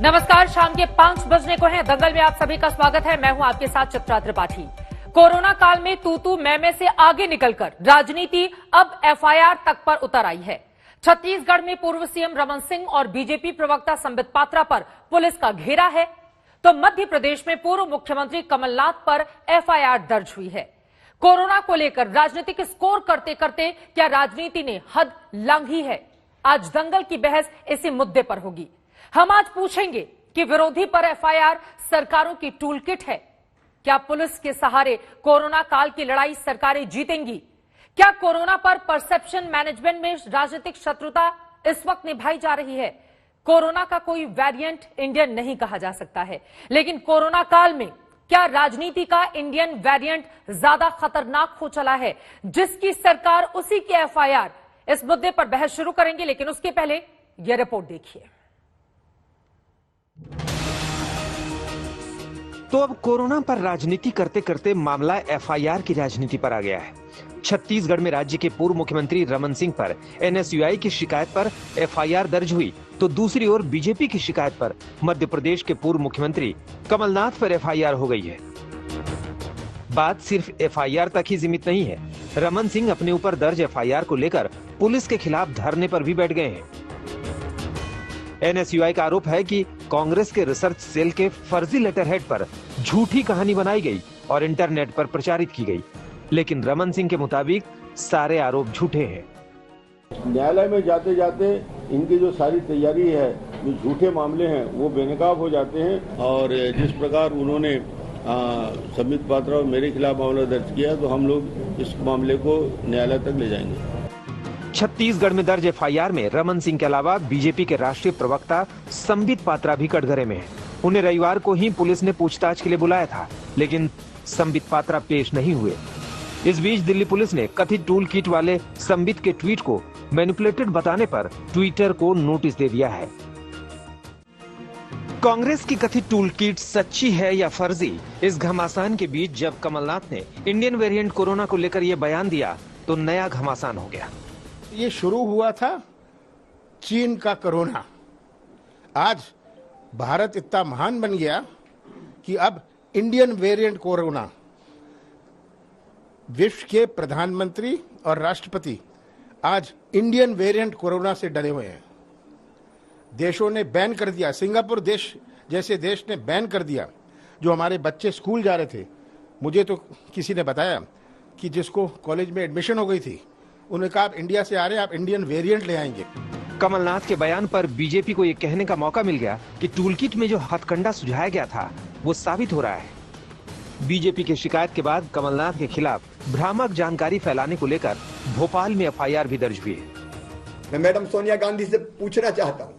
नमस्कार, शाम के 5 बजने को है। दंगल में आप सभी का स्वागत है। मैं हूं आपके साथ चित्रा त्रिपाठी। कोरोना काल में तू मैं से आगे निकलकर राजनीति अब एफआईआर तक पर उतर आई है। छत्तीसगढ़ में पूर्व सीएम रमन सिंह और बीजेपी प्रवक्ता संबित पात्रा पर पुलिस का घेरा है, तो मध्य प्रदेश में पूर्व मुख्यमंत्री कमलनाथ पर एफआईआर दर्ज हुई है। कोरोना को लेकर राजनीतिक स्कोर करते करते क्या राजनीति ने हद लांघी है? आज दंगल की बहस इसी मुद्दे पर होगी। हम आज पूछेंगे कि विरोधी पर एफआईआर सरकारों की टूल किट है। क्या पुलिस के सहारे कोरोना काल की लड़ाई सरकारें जीतेंगी? क्या कोरोना पर परसेप्शन मैनेजमेंट में राजनीतिक शत्रुता इस वक्त निभाई जा रही है? कोरोना का कोई वेरिएंट इंडियन नहीं कहा जा सकता है, लेकिन कोरोना काल में क्या राजनीति का इंडियन वेरिएंट ज्यादा खतरनाक हो चला है, जिसकी सरकार उसी की एफआईआर? इस मुद्दे पर बहस शुरू करेंगे, लेकिन उसके पहले यह रिपोर्ट देखिए। तो अब कोरोना पर राजनीति करते करते मामला एफआईआर की राजनीति पर आ गया है। छत्तीसगढ़ में राज्य के पूर्व मुख्यमंत्री रमन सिंह पर एनएसयूआई की शिकायत पर एफआईआर दर्ज हुई, तो दूसरी ओर बीजेपी की शिकायत पर मध्य प्रदेश के पूर्व मुख्यमंत्री कमलनाथ पर एफआईआर हो गई है। बात सिर्फ एफआईआर तक ही सीमित नहीं है। रमन सिंह अपने ऊपर दर्ज एफआईआर को लेकर पुलिस के खिलाफ धरने पर भी बैठ गए हैं। एनएसयूआई का आरोप है कि कांग्रेस के रिसर्च सेल के फर्जी लेटर हेड पर झूठी कहानी बनाई गई और इंटरनेट पर प्रचारित की गई, लेकिन रमन सिंह के मुताबिक सारे आरोप झूठे हैं। न्यायालय में जाते जाते इनकी जो सारी तैयारी है, जो झूठे मामले हैं, वो बेनकाब हो जाते हैं। और जिस प्रकार उन्होंने संबित पात्रा और मेरे खिलाफ मामला दर्ज किया, तो हम लोग इस मामले को न्यायालय तक ले जाएंगे। छत्तीसगढ़ में दर्ज एफआईआर में रमन सिंह के अलावा बीजेपी के राष्ट्रीय प्रवक्ता संबित पात्रा भी कटघरे में हैं। उन्हें रविवार को ही पुलिस ने पूछताछ के लिए बुलाया था, लेकिन संबित पात्रा पेश नहीं हुए। इस बीच दिल्ली पुलिस ने कथित टूल किट वाले संबित के ट्वीट को मैनिपुलेटेड बताने पर ट्विटर को नोटिस दे दिया है। कांग्रेस की कथित टूल किट सच्ची है या फर्जी, इस घमासान के बीच जब कमलनाथ ने इंडियन वेरिएंट कोरोना को लेकर यह बयान दिया, तो नया घमासान हो गया। ये शुरू हुआ था चीन का कोरोना। आज भारत इतना महान बन गया कि अब इंडियन वेरिएंट कोरोना, विश्व के प्रधानमंत्री और राष्ट्रपति आज इंडियन वेरिएंट कोरोना से डरे हुए हैं। देशों ने बैन कर दिया, सिंगापुर देश जैसे देश ने बैन कर दिया। जो हमारे बच्चे स्कूल जा रहे थे, मुझे तो किसी ने बताया कि जिसको कॉलेज में एडमिशन हो गई थी, उन्होंने कहा आप इंडिया से आ रहे हैं, आप इंडियन वेरिएंट ले आएंगे। कमलनाथ के बयान पर बीजेपी को ये कहने का मौका मिल गया कि टूलकिट में जो हथकंडा सुझाया गया था, वो साबित हो रहा है। बीजेपी की शिकायत के बाद कमलनाथ के खिलाफ भ्रामक जानकारी फैलाने को लेकर भोपाल में एफआईआर भी दर्ज हुई है। मैं मैडम सोनिया गांधी से पूछना चाहता हूं,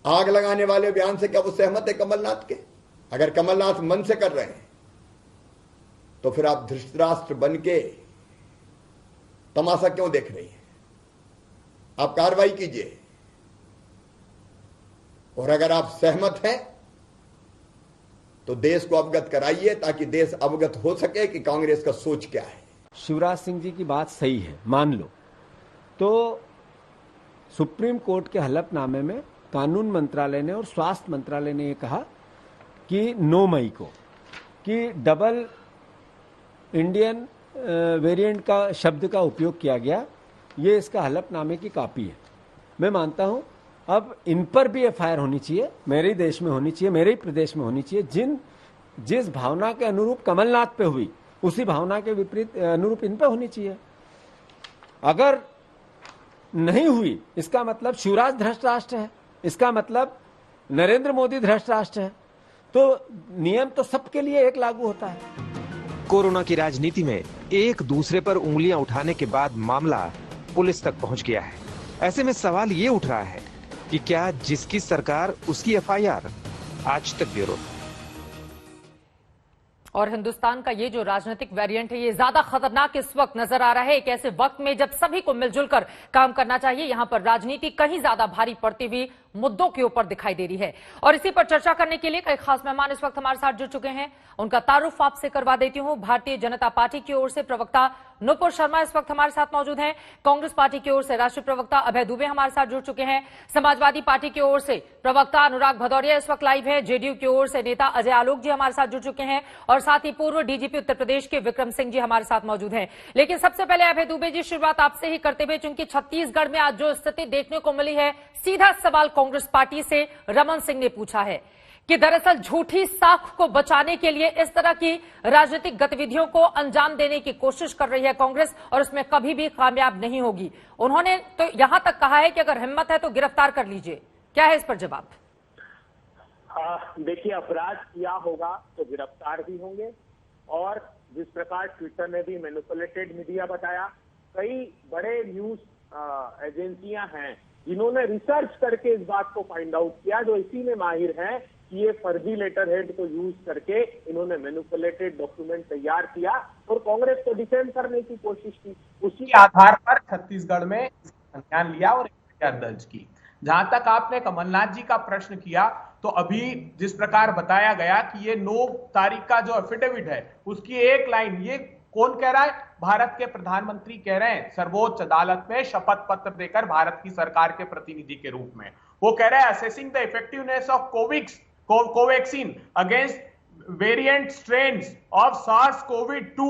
आग लगाने वाले बयान से क्या वो सहमत है कमलनाथ के? अगर कमलनाथ मन से कर रहे हैं, तो फिर आप धृतराष्ट्र बन के तमाशा क्यों देख रही हैं? आप कार्रवाई कीजिए। और अगर आप सहमत हैं, तो देश को अवगत कराइए, ताकि देश अवगत हो सके कि कांग्रेस का सोच क्या है। शिवराज सिंह जी की बात सही है, मान लो, तो सुप्रीम कोर्ट के हलफनामे में कानून मंत्रालय ने और स्वास्थ्य मंत्रालय ने यह कहा कि 9 मई को कि डबल इंडियन वेरिएंट का शब्द का उपयोग किया गया, ये इसका हलफनामे की कॉपी है। मैं मानता हूं अब इन पर भी एफआईआर होनी चाहिए, मेरे ही देश में होनी चाहिए, मेरे ही प्रदेश में होनी चाहिए। जिस भावना के अनुरूप कमलनाथ पे हुई, उसी भावना के विपरीत अनुरूप इन पे होनी चाहिए। अगर नहीं हुई, इसका मतलब शिवराज भ्रष्ट राष्ट्र है, इसका मतलब नरेंद्र मोदी भ्रष्ट राष्ट्र है। तो नियम तो सबके लिए एक लागू होता है। कोरोना की राजनीति में एक दूसरे पर उंगलियां उठाने के बाद मामला पुलिस तक पहुंच गया है। ऐसे में सवाल ये उठ रहा है कि क्या जिसकी सरकार उसकी एफआईआर? आज तक ब्यूरो। और हिंदुस्तान का ये जो राजनीतिक वेरिएंट है, ये ज्यादा खतरनाक इस वक्त नजर आ रहा है। एक ऐसे वक्त में जब सभी को मिलजुल कर काम करना चाहिए, यहां पर राजनीति कहीं ज्यादा भारी पड़ती हुई मुद्दों के ऊपर दिखाई दे रही है। और इसी पर चर्चा करने के लिए कई खास मेहमान इस वक्त हमारे साथ जुड़ चुके हैं। उनका तारुफ आपसे करवा देती हूं। भारतीय जनता पार्टी की ओर से प्रवक्ता नुपुर शर्मा इस वक्त हमारे साथ मौजूद हैं। कांग्रेस पार्टी की ओर से राष्ट्रीय प्रवक्ता अभय दुबे हमारे साथ जुड़ चुके हैं। समाजवादी पार्टी की ओर से प्रवक्ता अनुराग भदौरिया इस वक्त लाइव है। जेडीयू की ओर से नेता अजय आलोक जी हमारे साथ जुड़ चुके हैं और साथ ही पूर्व डीजीपी उत्तर प्रदेश के विक्रम सिंह जी हमारे साथ मौजूद हैं। लेकिन सबसे पहले अभय दुबे जी, शुरुआत आपसे ही करते हुए, चूंकि छत्तीसगढ़ में आज जो स्थिति देखने को मिली है, सीधा सवाल कांग्रेस पार्टी से रमन सिंह ने पूछा है कि दरअसल झूठी साख को बचाने के लिए इस तरह की राजनीतिक गतिविधियों को अंजाम देने की कोशिश कर रही है कांग्रेस और उसमें कभी भी कामयाब नहीं होगी। उन्होंने तो यहां तक कहा है कि अगर हिम्मत है तो गिरफ्तार कर लीजिए। क्या है इस पर जवाब? देखिए, अपराध किया होगा तो गिरफ्तार भी होंगे और जिस प्रकार ट्विटर ने भी मैनिपुलेटेड मीडिया बताया, कई बड़े न्यूज एजेंसियां हैं जिन्होंने रिसर्च करके इस बात को फाइंड आउट किया, जो इसी में माहिर हैं कि ये फर्जी लेटर हेड को यूज करके इन्होंने मैनिपुलेटेड डॉक्यूमेंट तैयार किया और कांग्रेस को डिफेंड करने की कोशिश की। उसी आधार पर छत्तीसगढ़ में संज्ञान लिया और एफआईआर दर्ज की। जहां तक आपने कमलनाथ जी का प्रश्न किया, तो अभी जिस प्रकार बताया गया कि ये 9 तारीख का जो एफिडेविट है उसकी एक लाइन, ये कौन कह रहा है? भारत के प्रधानमंत्री कह रहे हैं सर्वोच्च अदालत में शपथ पत्र देकर भारत की सरकार के प्रतिनिधि के रूप में। वो कह रहे हैं assessing the effectiveness of Covaxin against variant strains of SARS covid two.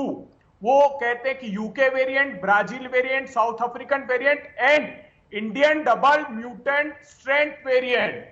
वो कहते हैं कि UK variant, Brazil variant, South African variant and Indian double mutant strain variant.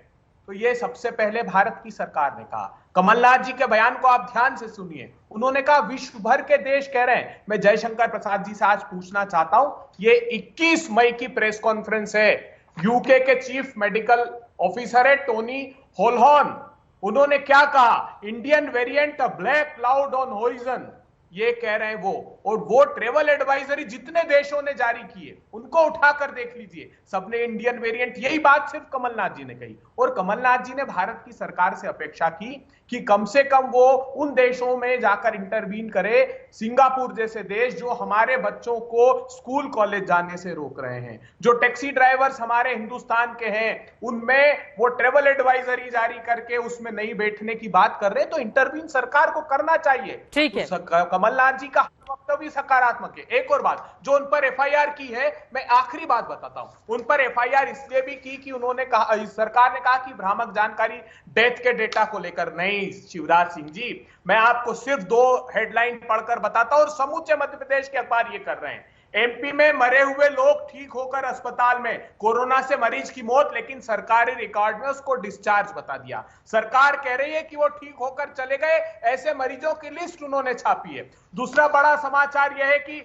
तो ये सबसे पहले भारत की सरकार ने कहा। कमलनाथ जी के बयान को आप ध्यान से सुनिए। उन्होंने कहा विश्व भर के देश कह रहे हैं। मैं जयशंकर प्रसाद जी से आज पूछना चाहता हूं, ये 21 मई की प्रेस कॉन्फ्रेंस है। यूके के चीफ मेडिकल ऑफिसर है टोनी होलहॉर्न, उन्होंने क्या कहा? Indian variant black cloud on horizon, ये कह रहे हैं वो। और वो ट्रेवल एडवाइजरी जितने देशों ने जारी किए उनको उठाकर देख लीजिए, सबने इंडियन वेरिएंट, यही बात सिर्फ कमलनाथ जी ने कही। और कमलनाथ जी ने भारत की सरकार से अपेक्षा की कि कम से कम वो उन देशों में जाकर इंटरवीन करे, सिंगापुर जैसे देश जो हमारे बच्चों को स्कूल कॉलेज जाने से रोक रहे हैं, जो टैक्सी ड्राइवर्स हमारे हिंदुस्तान के हैं उनमें वो ट्रेवल एडवाइजरी जारी करके उसमें नहीं बैठने की बात कर रहे हैं। तो इंटरवीन सरकार को करना चाहिए। ठीक है। तो कमलनाथ जी का वक्तव्य सकारात्मक है। एक और बात, जो उन पर एफआईआर की है, मैं आखिरी बात बताता हूं। उन पर एफआईआर इसलिए भी की कि उन्होंने कहा, सरकार ने कहा कि भ्रामक जानकारी डेथ के डेटा को लेकर। नहीं शिवराज सिंह जी, मैं आपको सिर्फ 2 हेडलाइन पढ़कर बताता हूं और समूचे मध्य प्रदेश के अखबार ये कर रहे हैं। एमपी में मरे हुए लोग ठीक होकर अस्पताल में, कोरोना से मरीज की मौत, लेकिन सरकारी रिकॉर्ड में उसको डिस्चार्ज बता दिया। सरकार कह रही है कि वो ठीक होकर चले गए, ऐसे मरीजों की लिस्ट उन्होंने छापी है। दूसरा बड़ा समाचार यह है कि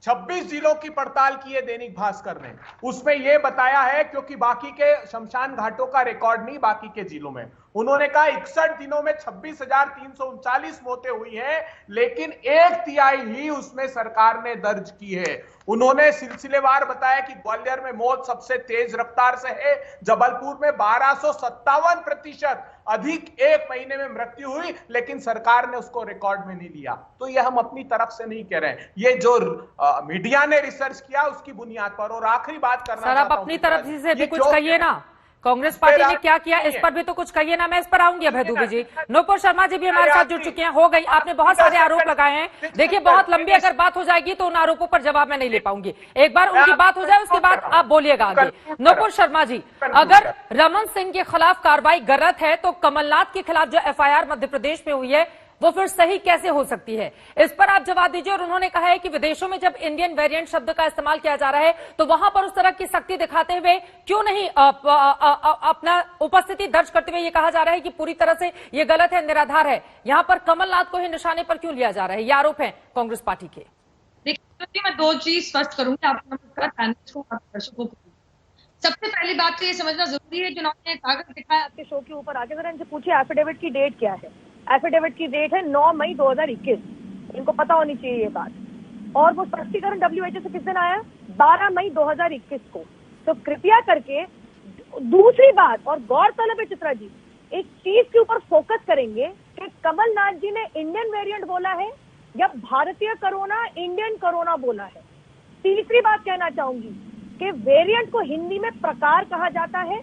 26 जिलों की पड़ताल की है दैनिक भास्कर ने, उसमें यह बताया है, क्योंकि बाकी के शमशान घाटों का रिकॉर्ड नहीं बाकी के जिलों में, उन्होंने कहा 61 दिनों में 26,339 मौतें हुई हैं, लेकिन 1/3 ही उसमें सरकार ने दर्ज की है। उन्होंने सिलसिलेवार बताया कि ग्वालियर में मौत सबसे तेज रफ्तार से है, जबलपुर में 1257% अधिक एक महीने में मृत्यु हुई, लेकिन सरकार ने उसको रिकॉर्ड में नहीं लिया। तो ये हम अपनी तरफ से नहीं कह रहे हैं, ये जो मीडिया ने रिसर्च किया उसकी बुनियाद पर। और आखिरी बात करना सर, आप अपनी तरफ से भी कुछ कहिए ना, कांग्रेस पार्टी ने क्या किया इस पर भी तो कुछ कहिए ना। मैं इस पर आऊंगी अभय दुबे जी। नुपुर शर्मा जी भी हमारे साथ जुड़ चुके हैं। हो गई, आपने बहुत सारे आरोप लगाए हैं। देखिए, बहुत लंबी अगर बात हो जाएगी तो उन आरोपों पर जवाब मैं नहीं ले पाऊंगी। एक बार उनकी बात हो जाए उसके बाद आप बोलिएगा आगे। नुपुर शर्मा जी, अगर रमन सिंह के खिलाफ कार्रवाई गलत है तो कमलनाथ के खिलाफ जो एफआईआर मध्य प्रदेश में हुई है वो फिर सही कैसे हो सकती है? इस पर आप जवाब दीजिए। और उन्होंने कहा है कि विदेशों में जब इंडियन वेरिएंट शब्द का इस्तेमाल किया जा रहा है तो वहां पर उस तरह की सख्ती दिखाते हुए क्यों नहीं अपना उपस्थिति दर्ज करते हुए ये कहा जा रहा है कि पूरी तरह से ये गलत है, निराधार है। यहां पर कमलनाथ को ही निशाने पर क्यों लिया जा रहा है? ये आरोप है कांग्रेस पार्टी के। देखिए, मैं 2 चीज स्पष्ट करूंगी आपको, दर्शकों को। सबसे पहली बात तो ये समझना जरूरी है, जिन्होंने कागज दिखाया आपके शो के ऊपर आके जरा इनसे पूछिए एफिडेविट की डेट क्या है। एफिडेविट की डेट है 9 मई 2021। इनको पता होनी चाहिए ये बात। और वो स्पष्टीकरण WHO से किस दिन आया? 12 मई 2021 को। तो कृपया करके दूसरी बात, और गौरतलब है चित्रा जी, एक चीज के ऊपर फोकस करेंगे कि कमलनाथ जी ने इंडियन वेरिएंट बोला है या भारतीय कोरोना, इंडियन कोरोना बोला है। तीसरी बात कहना चाहूंगी कि वेरिएंट को हिंदी में प्रकार कहा जाता है,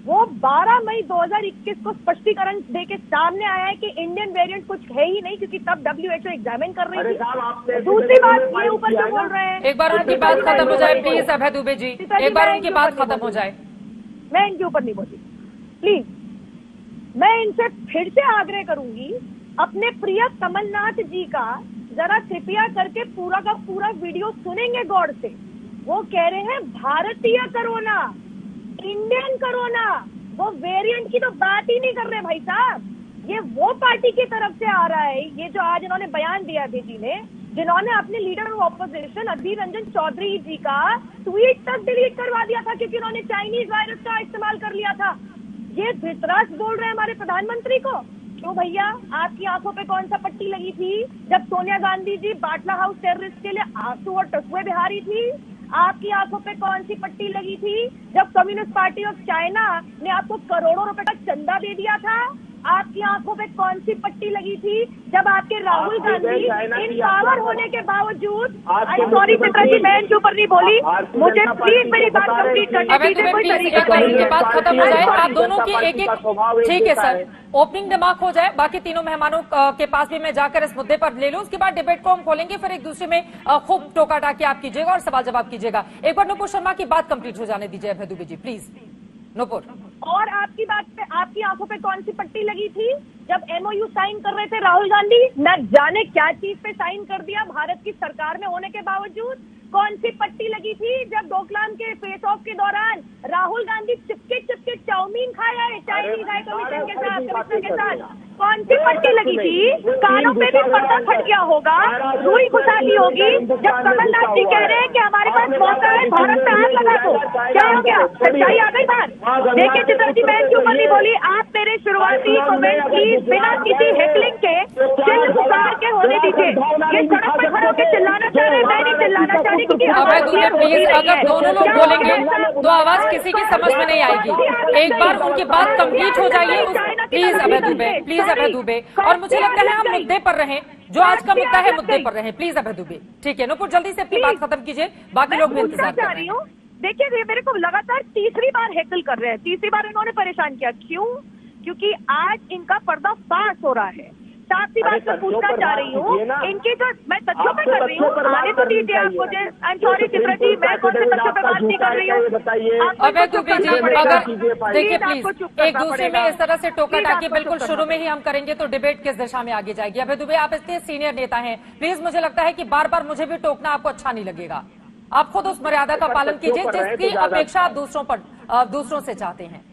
वो 12 मई 2021 को स्पष्टीकरण देके सामने आया है कि इंडियन वेरिएंट कुछ है ही नहीं, क्योंकि तब WHO एग्जामिन कर रही थी। दूसरी बात, ये ऊपर क्यों बोल रहे हैं? एक बार उनकी बात खत्म हो जाए प्लीज अभय दुबे जी, एक बार उनकी बात खत्म हो जाए। मैं इनके ऊपर नहीं बोली प्लीज। मैं इनसे फिर से आग्रह करूंगी, अपने प्रिय कमलनाथ जी का जरा कृपया करके पूरा का पूरा वीडियो सुनेंगे गौर से। वो कह रहे हैं भारतीय कोरोना, इंडियन कोरोना, वो वेरिएंट की तो बात ही नहीं कर रहे भाई साहब। ये वो पार्टी की तरफ से आ रहा है, ये जो आज इन्होंने बयान दिया जी ने, जिन्होंने अपने leader of opposition Adhir Ranjan Chaudhary जी का ट्वीट तक डिलीट करवा दिया था क्योंकि उन्होंने चाइनीज वायरस का इस्तेमाल कर लिया था। ये धृतराज बोल रहे हैं हमारे प्रधानमंत्री को। क्यों भैया, आपकी आंखों पे कौन सा पट्टी लगी थी जब सोनिया गांधी जी बाटला हाउस टेररिस्ट के लिए आंसू और टसुए बिहारी थी? आपकी आंखों पे कौन सी पट्टी लगी थी जब कम्युनिस्ट पार्टी ऑफ चाइना ने आपको करोड़ों रुपए का चंदा दे दिया था? आपकी आंखों पे कौन सी पट्टी लगी थी जब आपके राहुल गांधी इन पावर होने के बावजूद, सॉरी चित्रा जी मैं इनके ऊपर नहीं बोली, मुझे प्लीज मेरी बात कंप्लीट करने दीजिए। कोई तरीका इनकी बात खत्म हो जाए, आप दोनों की एक एक, ठीक है सर, ओपनिंग दिमाग हो जाए, बाकी तीनों मेहमानों के पास भी मैं जाकर इस मुद्दे पर ले लूं, उसके बाद डिबेट को हम खोलेंगे, फिर एक दूसरे में खूब टोका टाकी आप कीजिएगा और सवाल जवाब कीजिएगा। एक बार नुपुर शर्मा की बात कंप्लीट हो जाने दीजिए अभय दुबे जी प्लीज। नुपुर, और आपकी बात पे, आपकी आंखों पे कौन सी पट्टी लगी थी जब MOU साइन कर रहे थे राहुल गांधी? न जाने क्या चीज पे साइन कर दिया भारत की सरकार में होने के बावजूद। कौन सी पट्टी लगी थी जब डोकलाम के फेस ऑफ के दौरान राहुल गांधी चिपके चाउमीन खाया है चाइनीज हाई कमीशन के साथ, कमिश्नर के साथ? कौन सी पट्टी लगी थी? कानों पे भी पर्दा फट गया होगा, रुई खुशाली होगी जब कमलनाथ जी कह रहे हैं कि हमारे पास मौका है, भारत पे हाथ लगा दो। क्या हो गया? सच्चाई आ गई बात। देखिए चित्रा जी, मैं इसके ऊपर नहीं बोली, आप मेरे शुरुआती कमेंट की बिना किसी हेकलिंग के चिल्ल पुकार के होने दीजिए। ये सड़क पर खड़े होकर चिल्लाना चाह रहे हैं, मैं नहीं चिल्लाना चाह रही क्योंकि अभय दुबे प्लीज, अगर दोनों लोग बोलेंगे तो आवाज किसी की समझ में नहीं आएगी। एक बार उनकी बात कंप्लीट हो जाइए प्लीज अभय दुबे, प्लीज अभय दुबे। और मुझे लगता है हम मुद्दे पर रहें, जो आज का मुद्दा है मुद्दे पर रहें प्लीज अभय दुबे। ठीक है नुपुर, जल्दी से अपनी बात खत्म कीजिए, बाकी लोग भी इंतजार कर रहे हैं। देखिए ये मेरे को लगातार तीसरी बार हैकल कर रहे हैं, तीसरी बार इन्होंने परेशान किया। क्यों? क्योंकि आज इनका पर्दा फाश हो रहा है। साफ सी बात मैं पूछना चाह रही हूँ, इनकी जो मैं तथ्यों पे कर रही हूँ, आने तो दीजिए आप मुझे। I am sorry Chitra ji, मैं कौन से तथ्यों पे बात नहीं कर रही हूँ। अभय दुबे जी, अगर देखिए प्लीज एक दूसरे में इस तरह से टोका टाकी बिल्कुल शुरू में ही हम करेंगे तो डिबेट किस दिशा में आगे जाएगी। अभय दुबे, आप इतने सीनियर नेता हैं, प्लीज मुझे लगता है कि बार बार मुझे भी टोकना आपको अच्छा नहीं लगेगा। आप खुद उस मर्यादा का पालन कीजिए जिसकी अपेक्षा आप दूसरों से चाहते हैं।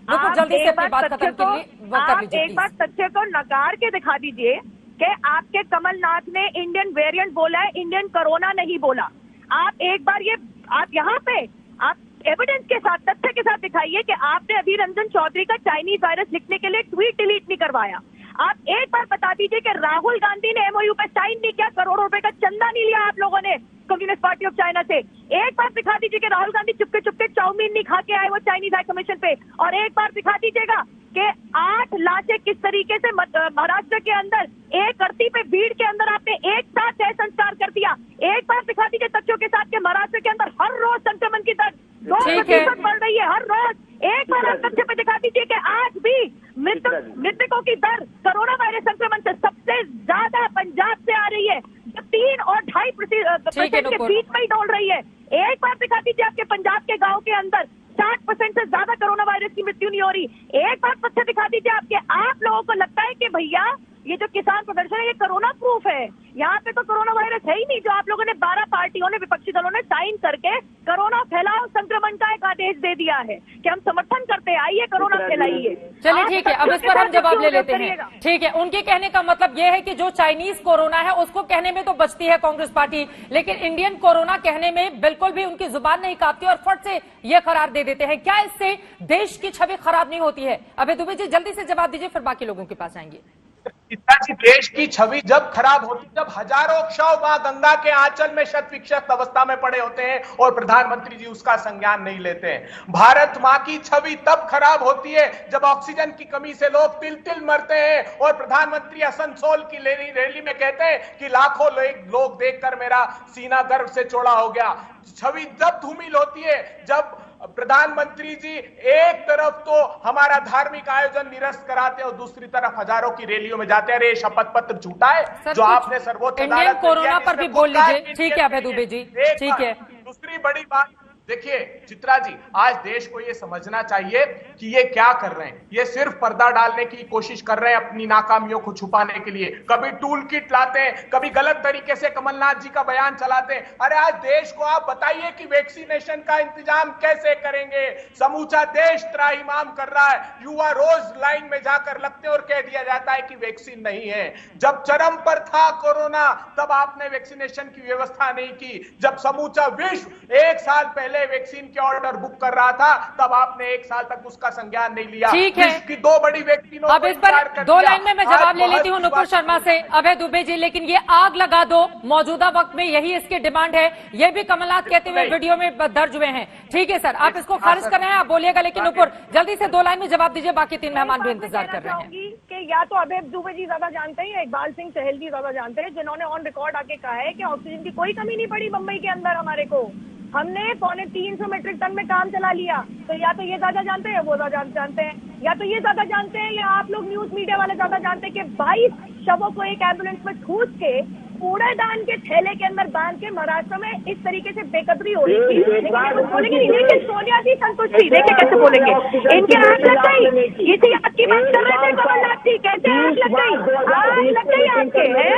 जल्दी से अपनी बात खत्म कर लीजिए। एक बार तथ्य को नकार के दिखा दीजिए कि आपके कमलनाथ ने इंडियन वेरिएंट बोला है, इंडियन कोरोना नहीं बोला। आप एक बार ये, आप यहाँ पे आप एविडेंस के साथ, तथ्य के साथ दिखाइए कि आपने अधीर रंजन चौधरी का चाइनीज वायरस लिखने के लिए ट्वीट डिलीट नहीं करवाया। आप एक बार बता दीजिए कि राहुल गांधी ने MOU पे साइन नहीं किया, करोड़ों रुपए का चंदा नहीं लिया आप लोगों ने कम्युनिस्ट पार्टी ऑफ चाइना से। एक बार दिखा दीजिए कि राहुल गांधी चुपके चुपके चाउमीन नहीं खा के आए वो चाइनीज हाई कमीशन पे। और एक बार दिखा दीजिएगा कि 8 लाशें किस तरीके से महाराष्ट्र के अंदर एक धरती पे भीड़ के अंदर आपने एक साथ तय संस्कार कर दिया। एक बार दिखा दीजिए तथ्यों के साथ कि महाराष्ट्र के अंदर हर रोज संक्रमण की दर 2% बढ़ रही है हर रोज। एक बार आप तथ्य पे दिखा दीजिए कि आज भी मृतकों की दर कोरोना वायरस संक्रमण से सबसे ज्यादा पंजाब से आ रही है, जो 3 और 2.5% के बीच में ही दौड़ रही है। एक बार दिखा दीजिए आपके पंजाब के गांव के अंदर 60% से ज्यादा कोरोना वायरस की मृत्यु नहीं हो रही। एक बार तथ्य दिखा दीजिए आपके, आप लोगों को लगता है कि भैया ये जो किसान प्रदर्शन है ये कोरोना प्रूफ है, यहाँ पे तो कोरोना वायरस है ही नहीं। जो आप लोगों ने 12 पार्टियों ने, विपक्षी दलों ने साइन करके कोरोना फैलाओ संक्रमण का एक आदेश दे दिया है कि हम समर्थन करते हैं, आइए कोरोना फैलाइए। चलिए ठीक है, अब इस पर हम जवाब ले लेते हैं। ठीक है, उनके कहने का मतलब ये है कि जो चाइनीज कोरोना है उसको कहने में तो बचती है कांग्रेस पार्टी, लेकिन इंडियन कोरोना कहने में बिल्कुल भी उनकी जुबान नहीं कांपती और फट से ये करार दे देते हैं। क्या इससे देश की छवि खराब नहीं होती है? अभय दुबे जी जल्दी से जवाब दीजिए, फिर बाकी लोगों के पास आएंगे। जी, देश की छवि जब खराब होती, जब हजारों शव मां गंगा के आंचल में शत विक्षत अवस्था में पड़े होते हैं और प्रधानमंत्री जी उसका संज्ञान नहीं लेते हैं। भारत मां की छवि तब खराब होती है जब ऑक्सीजन की कमी से लोग तिल तिल मरते हैं और प्रधानमंत्री असनसोल की रैली में कहते हैं कि लाखों लोग देखकर मेरा सीना गर्व से चौड़ा हो गया। छवि तब धूमिल होती है जब प्रधानमंत्री जी एक तरफ तो हमारा धार्मिक आयोजन निरस्त कराते और दूसरी तरफ हजारों की रैलियों में जाते हैं। अरे शपथ पत्र झूठा है जो आपने सर्वोच्च इंडियन कोरोना पर भी बोल लीजिए। ठीक है अभय दुबे जी, ठीक है। दूसरी बड़ी बात देखिए चित्रा जी, आज देश को ये समझना चाहिए कि ये क्या कर रहे हैं। ये सिर्फ पर्दा डालने की कोशिश कर रहे हैं अपनी नाकामियों को छुपाने के लिए। कभी टूल किट लाते हैं, कभी गलत तरीके से कमलनाथ जी का बयान चलाते हैं। अरे आज देश को आप बताइए कि वैक्सीनेशन का इंतजाम कैसे करेंगे। समूचा देश त्राहिमाम कर रहा है, युवा रोज लाइन में जाकर लगते और कह दिया जाता है कि वैक्सीन नहीं है। जब चरम पर था कोरोना तब आपने वैक्सीनेशन की व्यवस्था नहीं की। जब समूचा विश्व एक साल पहले वैक्सीन के ऑर्डर बुक कर रहा था तब आपने एक साल तक उसका संज्ञान नहीं लिया। ठीक है, की 2 बड़ी वैक्सीनों अब इस पर 2 लाइन में मैं जवाब ले लेती हूँ नुपुर शर्मा से। अभय दुबे जी, लेकिन ये आग लगा दो मौजूदा वक्त में यही इसकी डिमांड है, ये भी कमलनाथ कहते हुए वीडियो में दर्ज हुए हैं। ठीक है सर, आप इसको खारिज कर रहे हैं, आप बोलिएगा, लेकिन नुपुर जल्दी से 2 लाइन में जवाब दीजिए, बाकी 3 मेहमान भी इंतजार कर रहे हैं। कि या तो अभय दुबे जी ज्यादा जानते हैं या इकबाल सिंह चहल जी ज्यादा जानते हैं, जिन्होंने ऑन रिकॉर्ड आके कहा है कि ऑक्सीजन की कोई कमी नहीं पड़ी मुंबई के अंदर। हमारे को हमने 350 मीट्रिक टन में काम चला लिया। तो या तो ये ज्यादा जानते हैं, वो ज्यादा जानते हैं, या तो ये ज्यादा जानते हैं या आप लोग न्यूज मीडिया वाले ज्यादा जानते हैं कि 22 शवों को एक एम्बुलेंस में ठूस के कूड़ेदान के थैले के अंदर बांध के महाराष्ट्र में इस तरीके से बेकदरी हो रही थी। लेकिन बोलेंगे नहीं, देखिए सोनिया जी संतुष्टि देखिए कैसे बोलेंगे, इनके आग लग गई। इसी आपकी बात कर रहे थे कमलनाथ जी, कहते हैं आग लग गई, आग लग गई आपके है,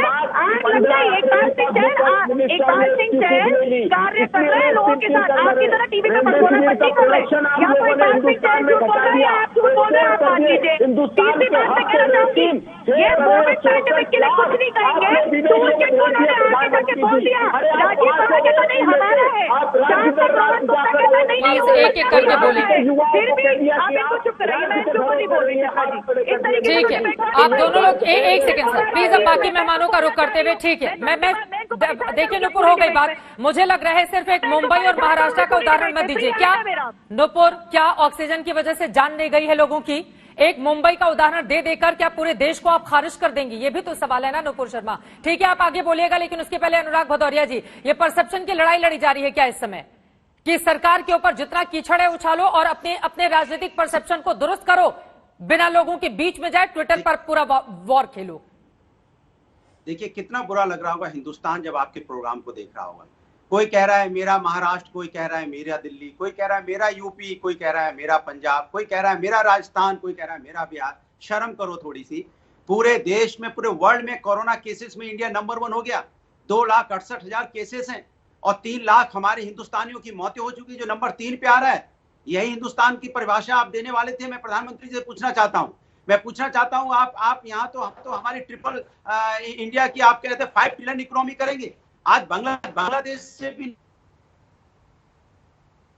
आग लग गई। इकबाल सिंह चहल कार्य कर रहे हैं लोगों के साथ, आपकी तरह टीवी पे परफॉर्मेंस नहीं कर रहे। या तो इकबाल सिंह चहल झूठ बोल रहे हैं, आप झूठ बोल रहे हैं, आप मान लीजिए। तीसरी बात मैं कहना चाहूंगी, ये कोविड साइंटिफिक के लिए कुछ नहीं कहेंगे, तो उनके उन्होंने आगे करके बोल दिया राजीव सभा के तो नहीं हमारा है, प्लीज एक एक करके बोले। फिर भी आप इनको चुप कराइए, मैं इसको बोली बोल रही हूँ। ठीक है, आप दोनों लोग एक सेकंड सर प्लीज, अब बाकी मेहमानों का रुख करते हुए। ठीक है, मैं देखिए नुपुर हो गई बात, मुझे लग रहा है सिर्फ एक मुंबई और महाराष्ट्र का उदाहरण मत दीजिए। क्या नुपुर, क्या ऑक्सीजन की वजह से जान नहीं गई है लोगों की? एक मुंबई का उदाहरण दे देकर क्या पूरे देश को आप खारिज कर देंगे? ये भी तो सवाल है ना नुपुर शर्मा। ठीक है, आप आगे बोलिएगा, लेकिन उसके पहले अनुराग भदौरिया जी, ये परसेप्शन की लड़ाई लड़ी जा रही है क्या इस समय कि सरकार के ऊपर जितना कीचड़ है उछालो और अपने राजनीतिक परसेप्शन को दुरुस्त करो, बिना लोगों के बीच में जाए ट्विटर पर पूरा वॉर खेलो? देखिए कितना बुरा लग रहा होगा हिंदुस्तान जब आपके प्रोग्राम को देख रहा होगा। कोई कह रहा है मेरा महाराष्ट्र, कोई कह रहा है मेरा दिल्ली, कोई कह रहा है मेरा यूपी, कोई कह रहा है मेरा पंजाब, कोई कह रहा है मेरा राजस्थान, कोई कह रहा है मेरा बिहार। शर्म करो थोड़ी सी। पूरे देश में, पूरे वर्ल्ड में कोरोना केसेस में इंडिया नंबर 1 हो गया। 2,68,000 केसेस हैं और 3 लाख हमारे हिंदुस्तानियों की मौतें हो चुकी, जो नंबर 3 पे आ रहा है। यही हिंदुस्तान की परिभाषा आप देने वाले थे। मैं प्रधानमंत्री से पूछना चाहता हूँ, आप यहाँ तो हमारी ट्रिपल इंडिया की आप कह रहे थे 5 ट्रिलियन इकोनॉमी करेंगे। आज बांग्लादेश से भी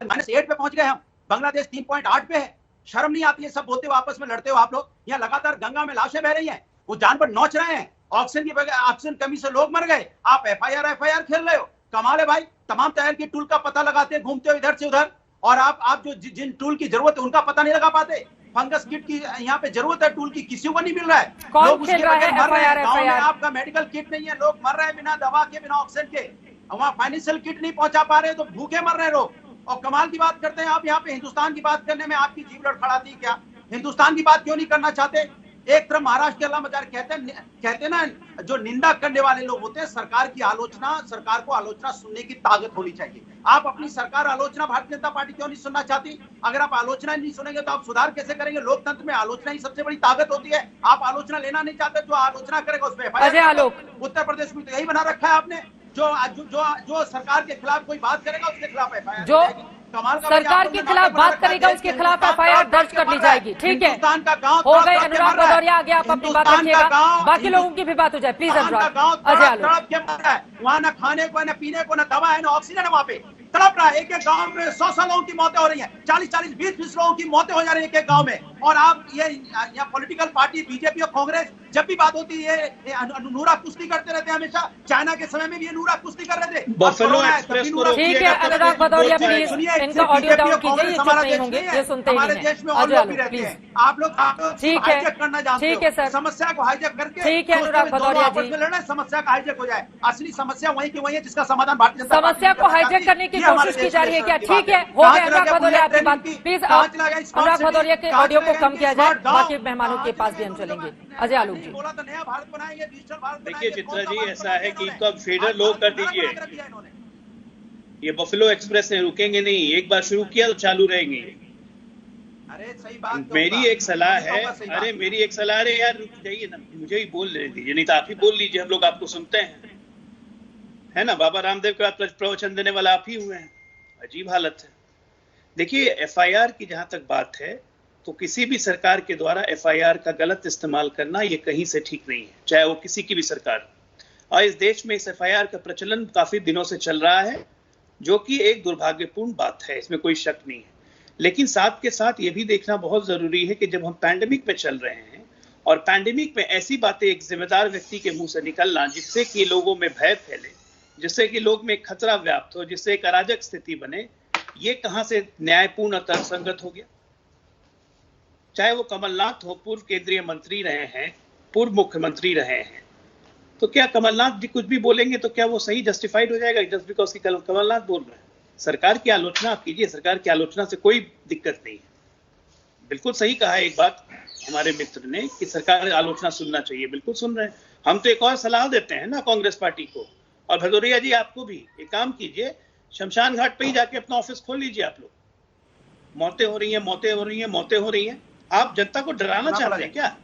-8 पे पहुंच गए हम। बांग्लादेश 3.8 पे है। शर्म नहीं आती है? सब बोलते हो, आपस में लड़ते हो आप लोग। यहाँ लगातार गंगा में लाशें बह रही हैं, वो जानवर नोच रहे हैं। ऑक्सीजन की बगैर, ऑक्सीजन कमी से लोग मर गए। आप एफआईआर खेल रहे हो। कमाल है भाई। तमाम तरह के टूल का पता लगाते हैं, घूमते हो इधर से उधर, और आप जो जिन टूल की जरूरत है उनका पता नहीं लगा पाते। फंगस किट की यहाँ पे जरूरत है, टूल की किसी को नहीं मिल रहा है। लोग उसके बगैर मर रहे हैं। गाँव में आपका मेडिकल किट नहीं है, लोग मर रहे हैं बिना दवा के, बिना ऑक्सीजन के। वहाँ फाइनेंशियल किट नहीं पहुंचा पा रहे तो भूखे मर रहे लोग। और कमाल की बात करते हैं आप यहाँ पे हिंदुस्तान की बात करने में आपकी जीभ लड़खड़ाती है क्या? हिंदुस्तान की बात क्यों नहीं करना चाहते? एक तरफ महाराष्ट्र के अल्लाह मजार कहते हैं ना, जो निंदा करने वाले लोग होते हैं, सरकार को आलोचना सुनने की ताकत होनी चाहिए। आप अपनी सरकार आलोचना भारतीय जनता पार्टी क्यों नहीं सुनना चाहती? अगर आप आलोचना नहीं सुनेंगे तो आप सुधार कैसे करेंगे? लोकतंत्र में आलोचना ही सबसे बड़ी ताकत होती है। आप आलोचना लेना नहीं चाहते, जो आलोचना करेगा उस पर। उत्तर प्रदेश में तो यही बना रखा है आपने, जो सरकार के खिलाफ कोई बात करेगा उसके खिलाफ एफआईआर, जो सरकार के खिलाफ बात करेगा उसके खिलाफ एफआईआर दर्ज कर ली जाएगी। ठीक है, हो गए। अनुराग भदौरिया आगे, आप अपनी बात रखिएगा, बाकी लोगों की भी बात हो जाए प्लीज। वहाँ न खाने को, न पीने को, न दवा है, न ऑक्सीजन है। वहाँ पे तड़प रहा है। एक गाँव में 100 लोगों की मौतें हो रही है, 40-20 लोगों की मौतें हो जा रही है एक गाँव में। और आप ये यहाँ पॉलिटिकल पार्टी बीजेपी और कांग्रेस जब भी बात होती है नूरा कुश्ती करते रहते हैं हमेशा। चाइना के समय में भी ये नूरा कुश्ती कर रहे थे। बफेलो एक्सप्रेस को ठीक है अनुराग भदौरिया प्लीज इनका ऑडियो डाउन कीजिए, ये चुप नहीं होंगे, ये सुनते ही हमारे नहीं देश में है। और लोग भी रहते हैं, आप लोग ठीक है, हाईजैक करना जानते हो। ठीक है सर, समस्या को हाईजैक करके ठीक है अनुराग भदौरिया जी, समस्या का हाईजैक हो जाए। असली समस्या वही की वही है जिसका समाधान भारतीय जनता पार्टी समस्या को हाईजैक करने की कोशिश की जा रही है क्या? ठीक है, हो गया अनुराग भदौरिया आपकी बात। प्लीज अनुराग भदौरिया के ऑडियो को कम किया जाए, बाकी मेहमानों के पास भी हम चलेंगे। अजय आलोक जी बोला तो नया भारत बनाएंगे, डिजिटल भारत देखिए चित्रा जी, ऐसा है कि इनको अब फेडर लो कर दीजिए। ये बफेलो एक्सप्रेस ने रुकेंगे नहीं, एक बार शुरू किया तो चालू रहेंगे। अरे सही बात, मेरी एक सलाह है, अरे मेरी एक सलाह, अरे यार रुक जाइए ना, मुझे ही बोल लेने दीजिए, नहीं तो आप ही बोल लीजिए, हम लोग आपको सुनते हैं, है ना। बाबा रामदेव के बाद प्रवचन देने वाला आप ही हुए हैं, अजीब हालत है। देखिए एफआईआर की जहां तक बात है तो किसी भी सरकार के द्वारा एफआईआर का गलत इस्तेमाल करना ये कहीं से ठीक नहीं है, चाहे वो किसी की भी सरकार। और इस देश में इस एफआईआर का प्रचलन काफी दिनों से चल रहा है, जो कि एक दुर्भाग्यपूर्ण बात है, इसमें कोई शक नहीं है। लेकिन साथ के साथ ये भी देखना बहुत जरूरी है कि जब हम पैंडेमिक में चल रहे हैं और पैंडेमिक में ऐसी बातें एक जिम्मेदार व्यक्ति के मुंह से निकलना जिससे कि लोगों में भय फैले, जिससे कि लोग में खतरा व्याप्त हो, जिससे एक अराजक स्थिति बने, ये कहां से न्यायपूर्ण और तर्कसंगत हो गया। चाहे वो कमलनाथ हो, पूर्व केंद्रीय मंत्री रहे हैं, पूर्व मुख्यमंत्री रहे हैं, तो क्या कमलनाथ जी कुछ भी बोलेंगे तो क्या वो सही जस्टिफाइड हो जाएगा जस्ट बिकॉज कि कमलनाथ बोल रहे हैं? सरकार की आलोचना आप कीजिए, सरकार की आलोचना से कोई दिक्कत नहीं है। बिल्कुल सही कहा है एक बात हमारे मित्र ने कि सरकार आलोचना सुनना चाहिए, बिल्कुल सुन रहे हैं हम। तो एक और सलाह देते हैं ना कांग्रेस पार्टी को, और भदौरिया जी आपको भी, एक काम कीजिए, शमशान घाट पे ही जाके अपना ऑफिस खोल लीजिए। आप लोग मौतें हो रही हैं, मौतें हो रही हैं, मौतें हो रही हैं, आप जनता को डराना चाहते हैं क्या?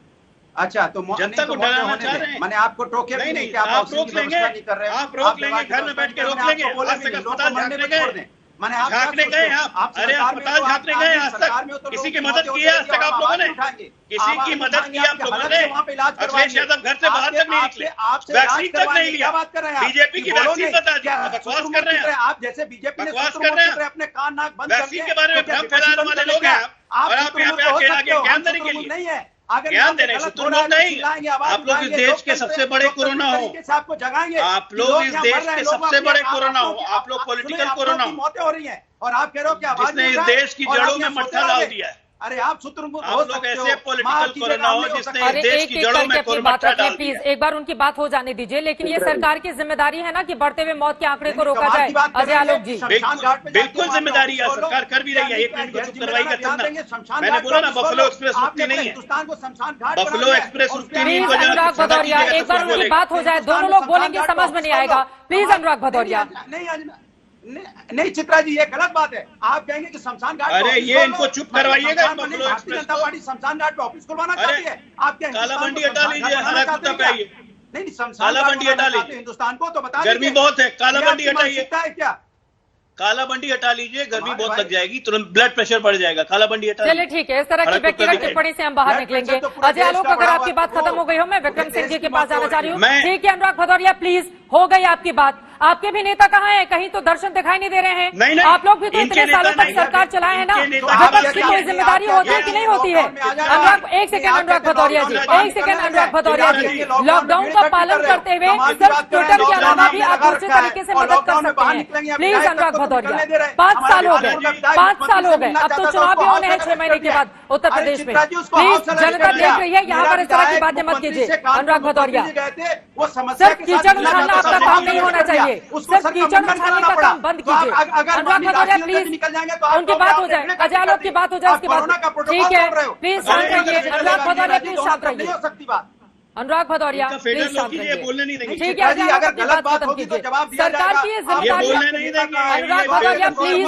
अच्छा, तो जनता को डराना चाह रहे हैं? मैंने आपको टोके नहीं, नहीं, आप रोक लेंगे, आप रोक लेंगे, घर में बैठ के रोक लेंगे। आज तक अस्पताल झांकने गए, झांकने गए आप, अरे अस्पताल झांकने गए आज तक, किसी की मदद की है आज तक आप लोगों ने? किसी की मदद की आप लोगों ने? अखिलेश यादव घर से बाहर तक नहीं निकले, वैक्सीन तक नहीं लिया, बीजेपी की वैक्सीन बता दी, बकवास कर रहे हैं आप, जैसे बीजेपी ने बकवास कर रहे हैं, अपने कान नाक बंद कर वैक्सीन के बारे में भ्रम फैलाने वाले लोग हैं आप, और आप यहाँ पे आके ज्ञान देने के लिए नहीं है, ज्ञान देने शुतुरमुर्ग नहीं। आप लोग इस देश के सबसे बड़े कोरोना हो, आपको जगाएंगे, आप लोग इस देश के सबसे बड़े कोरोना हो, आप लोग पॉलिटिकल कोरोना हो, मौतें हो रही हैं और आप कह रहे हो कि आवाज जिसने इस देश की जड़ों में मट्ठा डाल दिया है। अरे आप शुतुरमुर्ग हो आप लोग सकते ऐसे हो, पॉलिटिकल कोरोना हो जिसने इस देश की एक जड़ों में करके बात मट्ठा रखिए डाल प्लीज, दिया। एक बार उनकी बात हो जाने दीजिए। लेकिन ये सरकार की जिम्मेदारी है ना कि बढ़ते हुए मौत के आंकड़े को रोका जाए। अजय आलोक जी, बिल्कुल जिम्मेदारी है, सरकार कर भी रही है। एक मिनट को चुप करवाई का चलना, मैंने बोला ना बफेलो एक्सप्रेस रुकती नहीं है, हिंदुस्तान को शमशान घाट, बफेलो एक्सप्रेस रुकती नहीं प्लीज अनुराग भदौरिया, एक बार उनकी बात हो जाए, दोनों लोग बोलेंगे समझ में नहीं आएगा। प्लीज अनुराग भदौरिया। नहीं चित्रा जी, ये गलत बात है। आप कहेंगे कि शमशान घाट, अरे ये इनको चुप करवाइएगा। भारतीय जनता पार्टी शमशान घाट पे ऑफिस खुलवाना चाहती है। आप क्या काला मंडी हटा लीजिए, हरा कुत्ता पे आइए। नहीं, काला मंडी हटा लीजिए, हिंदुस्तान को तो बता, गर्मी बहुत है, काला मंडी हटाइए, क्या काला मंडी हटा लीजिए, गर्मी बहुत लग जाएगी, तुरंत ब्लड प्रेशर बढ़ जाएगा, काला मंडी हटा। चलिए ठीक है, इस तरह की व्यक्तिगत टिप्पणी से हम बाहर निकलेंगे। अजय आलोक, अगर आपकी बात खत्म हो गई हो, मैं विक्रम सिंह जी के पास जाना चाह रही हूँ। ठीक है अनुराग भदौरिया, प्लीज हो गई आपकी बात। आपके भी नेता कहाँ हैं? कहीं तो दर्शन दिखाई नहीं दे रहे हैं। नहीं, आप लोग भी तो इतने सालों तक सरकार चलाए हैं ना, विपक्ष की कोई जिम्मेदारी होती है कि नहीं होती है? अनुराग, एक सेकंड अनुराग भदौरिया जी, एक सेकंड अनुराग भदौरिया जी, लॉकडाउन का पालन करते हुए सिर्फ ट्विटर के अलावा भी आप दूसरे तरीके से मदद कर सकते हैं। प्लीज अनुराग भदौरिया, 5 साल हो गए, 5 साल हो गए, अब तो चुनाव भी होने हैं 6 महीने के बाद उत्तर प्रदेश में। प्लीज जनता देख रही है, यहाँ पर इस तरह की बातें मत कीजिए। अनुराग भदौरिया, सिर्फ कीचड़ उछालना आपका काम नहीं होना चाहिए, सिर्फ कीचड़ उछालने का काम बंद कीजिए। अनुराग भदौरिया प्लीज, उनकी बात हो जाए, अजय आलोक की बात हो जाए, उसके बाद ठीक है, प्लीज शांत रहिए। अनुराग भदौरिया प्लीज शांत रहिए। अनुराग भदौरिया प्लीज शांत रहिए, ठीक है। अजय आलोक की बात खत्म कीजिए, सरकार की ये जिम्मेदारी। अनुराग भदौरिया प्लीज,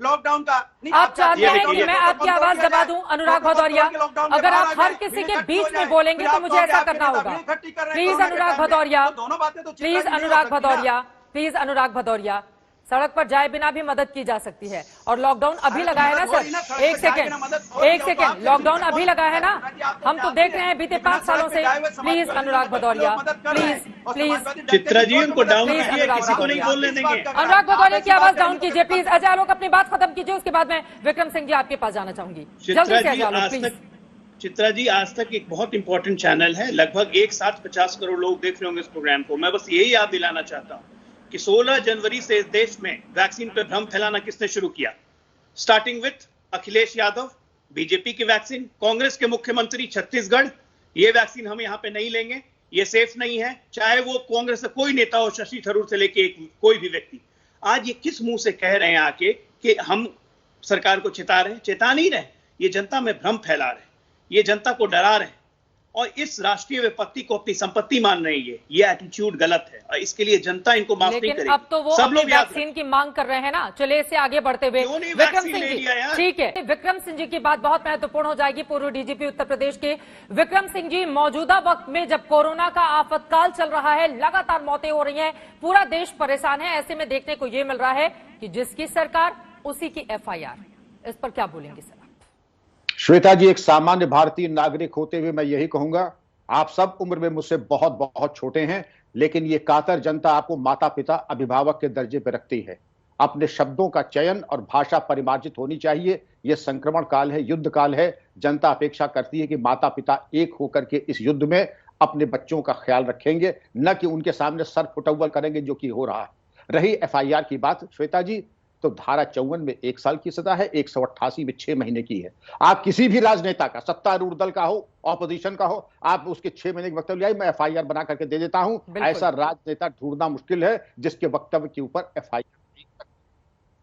लॉकडाउन का आप चाहते हैं कि मैं आपकी आवाज दबा दूं? अनुराग भदौरिया, अगर आप हर किसी के बीच में बोलेंगे तो मुझे ऐसा करना होगा। Please Anurag Bhadauria, please Anurag Bhadauria, please Anurag Bhadauria, सड़क पर जाए बिना भी मदद की जा सकती है। और लॉकडाउन अभी लगा है ना सर, एक सेकेंड, लॉकडाउन अभी लगा है ना, हम तो देख रहे हैं बीते 5 सालों से। प्लीज अनुराग भदौरिया, प्लीज चित्रा जी उनको डाउन कीजिए, किसी को नहीं बोलने देंगे। अनुराग भदौरिया की आवाज डाउन कीजिए प्लीज। अजय आलोक अपनी बात खत्म कीजिए, उसके बाद मैं विक्रम सिंह जी आपके पास जाना चाहूंगी। जल्दी से अजय आलोक प्लीज। चित्रा जी, आज तक एक बहुत इंपॉर्टेंट चैनल है, लगभग एक साथ 50 करोड़ लोग देख रहे होंगे इस प्रोग्राम को। मैं बस यही याद दिलाना चाहता हूं कि 16 जनवरी से इस देश में वैक्सीन पे भ्रम फैलाना किसने शुरू किया? Starting with Akhilesh Yadav, BJP की वैक्सीन, कांग्रेस के मुख्यमंत्री छत्तीसगढ़, ये वैक्सीन हम यहां पे नहीं लेंगे, ये सेफ नहीं है, चाहे वो कांग्रेस का कोई नेता हो, शशि थरूर से लेके कोई भी व्यक्ति। आज ये किस मुंह से कह रहे हैं आके कि हम सरकार को चेता रहे हैं? चेता नहीं रहे, ये जनता में भ्रम फैला रहे हैं, ये जनता को डरा रहे हैं और इस राष्ट्रीय विपत्ति को अपनी संपत्ति मान रही है। ये एटीट्यूड गलत है और इसके लिए जनता इनको माफ नहीं करेगी। लेकिन अब तो वो सब लोग वैक्सीन की मांग कर रहे हैं ना। चलिए इससे आगे बढ़ते हुए विक्रम सिंह जी, ठीक है, विक्रम सिंह जी की बात बहुत महत्वपूर्ण हो जाएगी। पूर्व डीजीपी उत्तर प्रदेश के विक्रम सिंह जी, मौजूदा वक्त में जब कोरोना का आफतकाल चल रहा है, लगातार मौतें हो रही हैं, पूरा देश परेशान है, ऐसे में देखने को ये मिल रहा है कि जिसकी सरकार उसी की FIR। इस पर क्या बोलेंगे सर? श्वेता जी, एक सामान्य भारतीय नागरिक होते हुए मैं यही कहूंगा, आप सब उम्र में मुझसे बहुत बहुत छोटे हैं, लेकिन ये कातर जनता आपको माता पिता अभिभावक के दर्जे पर रखती है। अपने शब्दों का चयन और भाषा परिमार्जित होनी चाहिए। यह संक्रमण काल है, युद्ध काल है। जनता अपेक्षा करती है कि माता पिता एक होकर के इस युद्ध में अपने बच्चों का ख्याल रखेंगे, न कि उनके सामने सर फुटअव्वल करेंगे, जो कि हो रहा है। रही FIR की बात श्वेता जी, तो धारा 54 में 1 साल की सजा है, 188 में 6 महीने की है। आप किसी भी राजनेता का, सत्तारूढ़ दल का हो, ऑपोजिशन का हो, आप उसके 6 महीने के वक्तव्य आई, मैं FIR बना करके दे देता हूं। ऐसा राजनेता ढूंढना मुश्किल है जिसके वक्तव्य के ऊपर FIR।